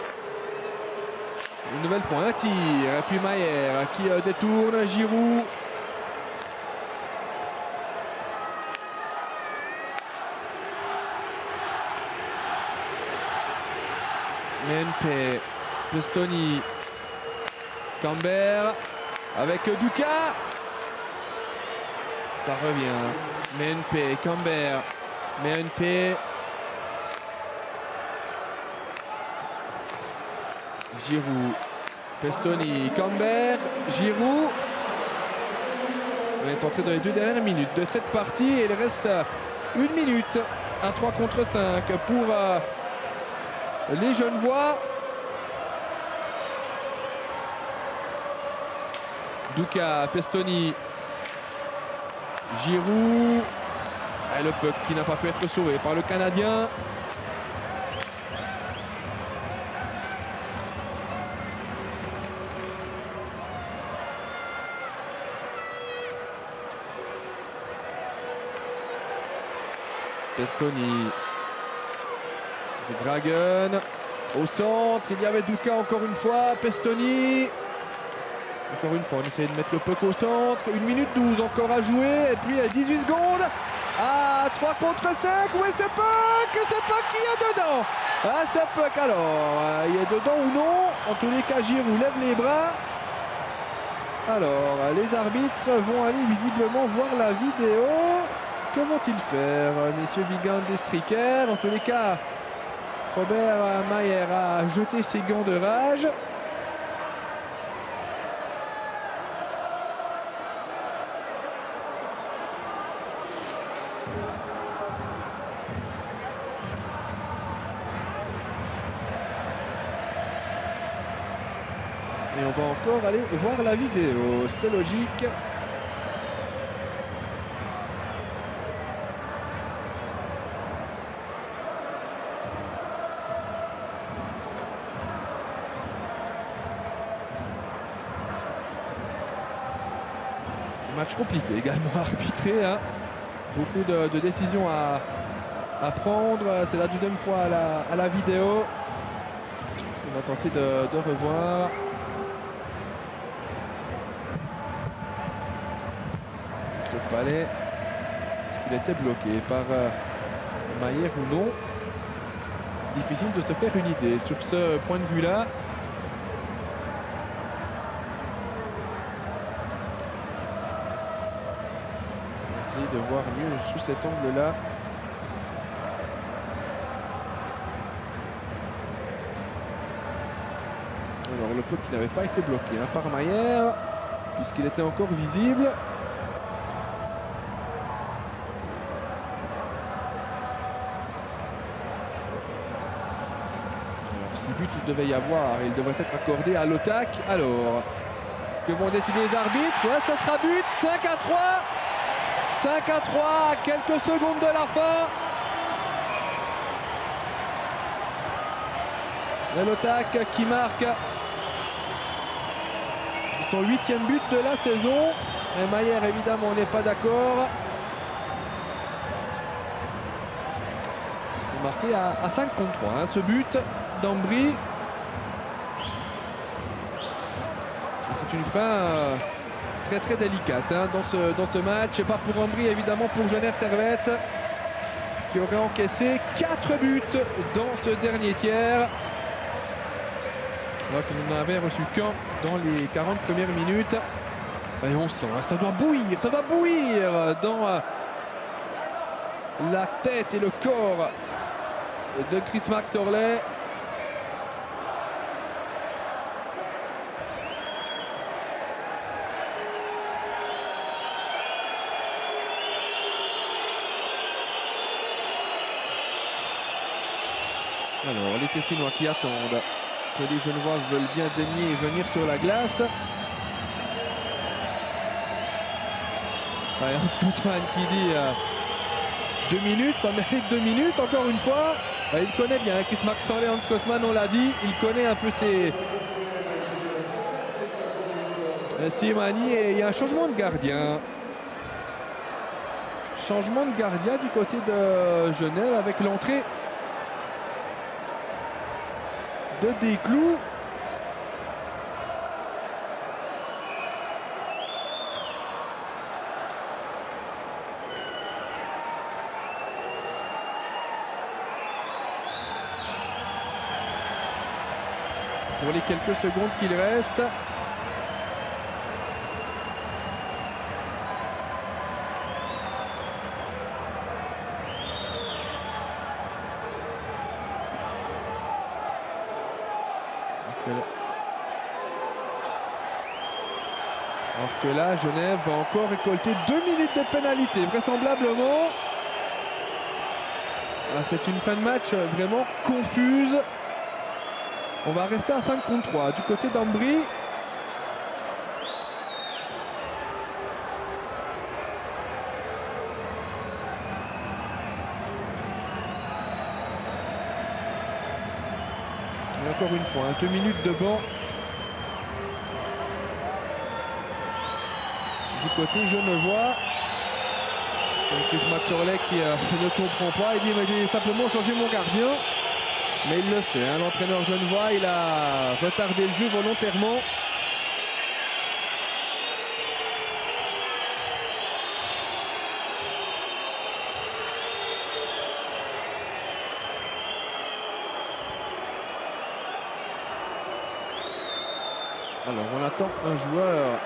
Une nouvelle fois un tir, et puis Mayer qui détourne, Giroud. Menpe, Pestoni, Cambert avec Douka. Ça revient. Menpe, Cambert. Menpe. Giroud. Pestoni, Cambert, Giroud. On est entré dans les 2 dernières minutes de cette partie et il reste 1 minute. Un 3 contre 5 pour les Genevois. Douka, Pestoni, Giroud. Et le puck qui n'a pas pu être sauvé par le Canadien. Pestoni. C'est Gragen. Au centre, il y avait Douka encore une fois. Pestoni. Encore une fois, on essaie de mettre le puck au centre. 1 minute 12 encore à jouer. Et puis 18 secondes. Ah, 3 contre 5. Où est ce puck? Ce puck qui est dedans. Ah, ce puck alors. Il est dedans ou non? En tous les cas, Giroud lève les bras. Alors, les arbitres vont aller visiblement voir la vidéo. Que vont-ils faire, messieurs Vigand et Stricker? En tous les cas, Robert Mayer a jeté ses gants de rage. Et on va encore aller voir la vidéo, c'est logique. Match compliqué également à arbitrer, hein. Beaucoup de décisions à prendre. C'est la 2e fois à la vidéo. On va tenter de revoir. Le palais, est-ce qu'il était bloqué par Mayer ou non? Difficile de se faire une idée sur ce point de vue-là. De voir mieux sous cet angle-là. Alors le puck qui n'avait pas été bloqué hein, par Mayer, puisqu'il était encore visible. Si but il devait y avoir, il devrait être accordé à l'OTAC. Alors, que vont décider les arbitres? Ouais, ça sera but. 5-3. 5-3 à quelques secondes de la fin. Et l'OTAC qui marque son 8e but de la saison. Et Maillère, évidemment, on n'est pas d'accord. Il est marqué à 5 contre 3, hein, ce but d'Ambry. C'est une fin très très délicate, hein, dans ce match. Et pas pour Ambry, évidemment, pour Genève Servette, qui aurait encaissé 4 buts dans ce dernier tiers. Alors que nous n'en avait reçu qu'un dans les 40 premières minutes. Et on sent, ça doit bouillir dans la tête et le corps de Chris-Max Orlet. Alors, les Tessinois qui attendent que les Genevois veulent bien daigner venir sur la glace. Allez, Hans Kosman qui dit 2 minutes, ça mérite 2 minutes encore une fois. Il connaît bien Chris-Max Orlet, Hans Kosman, on l'a dit, il connaît un peu ses manies. Et il y a un changement de gardien. Changement de gardien du côté de Genève avec l'entrée de Desclous. Pour les quelques secondes qu'il reste. Alors que là, Genève va encore récolter 2 minutes de pénalité, vraisemblablement. C'est une fin de match vraiment confuse. On va rester à 5 contre 3 du côté d'Ambry. Et encore une fois, 2 minutes de banc du côté genevois. Chris-Max Orlet qui ne comprend pas. Il dit mais j'ai simplement changé mon gardien. Mais il le sait, hein, l'entraîneur genevois, il a retardé le jeu volontairement. Alors on attend un joueur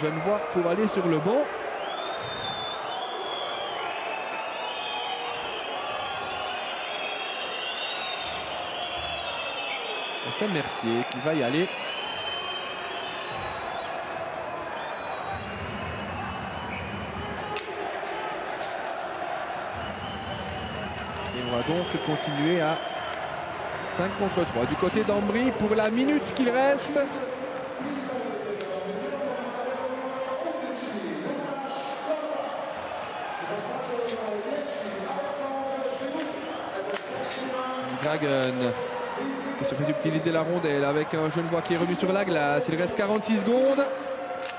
genevois pour aller sur le banc. C'est Mercier qui va y aller. Et on va donc continuer à 5 contre 3 du côté d'Ambry pour la minute qu'il reste. Dragon qui se fait utiliser la rondelle avec un Genevois qui est revenu sur la glace. Il reste 46 secondes,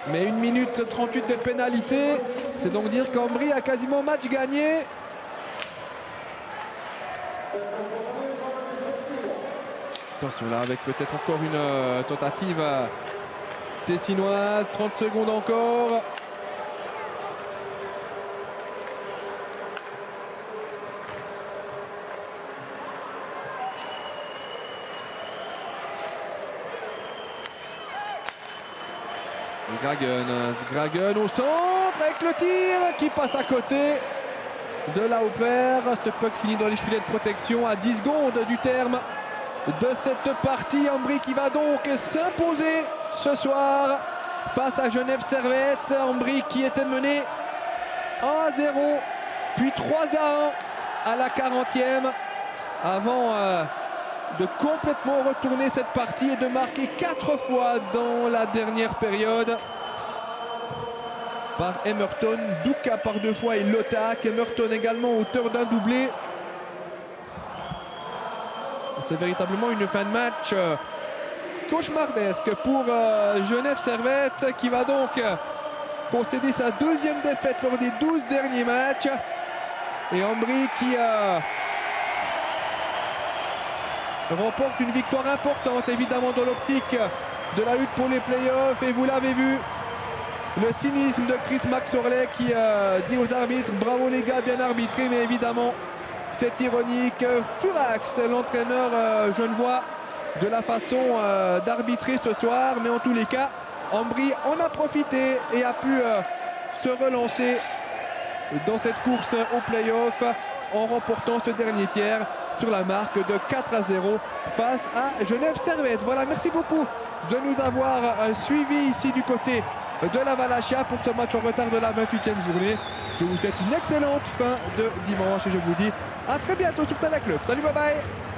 mais 1 minute 38 de pénalité. C'est donc dire qu'Ambry a quasiment match gagné. Attention là avec peut-être encore une tentative tessinoise. 30 secondes encore. Gragen au centre avec le tir qui passe à côté de Lauper. Ce puck finit dans les filets de protection à 10 secondes du terme de cette partie. Ambry qui va donc s'imposer ce soir face à Genève Servette. Ambry qui était mené 1-0 puis 3-1 à la 40e avant de complètement retourner cette partie et de marquer 4 fois dans la dernière période. Par Emerton, Douka par 2 fois et Lotak. Emerton également auteur d'un doublé. C'est véritablement une fin de match cauchemardesque pour Genève Servette, qui va donc concéder sa 2e défaite lors des 12 derniers matchs. Et Ambry qui remporte une victoire importante, évidemment, dans l'optique de la lutte pour les playoffs. Et vous l'avez vu, le cynisme de Chris Maxorley qui dit aux arbitres: bravo les gars, bien arbitré. Mais évidemment, c'est ironique. Furax, l'entraîneur genevois, de la façon d'arbitrer ce soir. Mais en tous les cas, Ambry en a profité et a pu se relancer dans cette course au play-off en remportant ce dernier tiers sur la marque de 4-0 face à Genève Servette. Voilà, merci beaucoup de nous avoir suivis ici du côté de la Valachia pour ce match en retard de la 28e journée. Je vous souhaite une excellente fin de dimanche et je vous dis à très bientôt sur Tana Club. Salut, bye bye.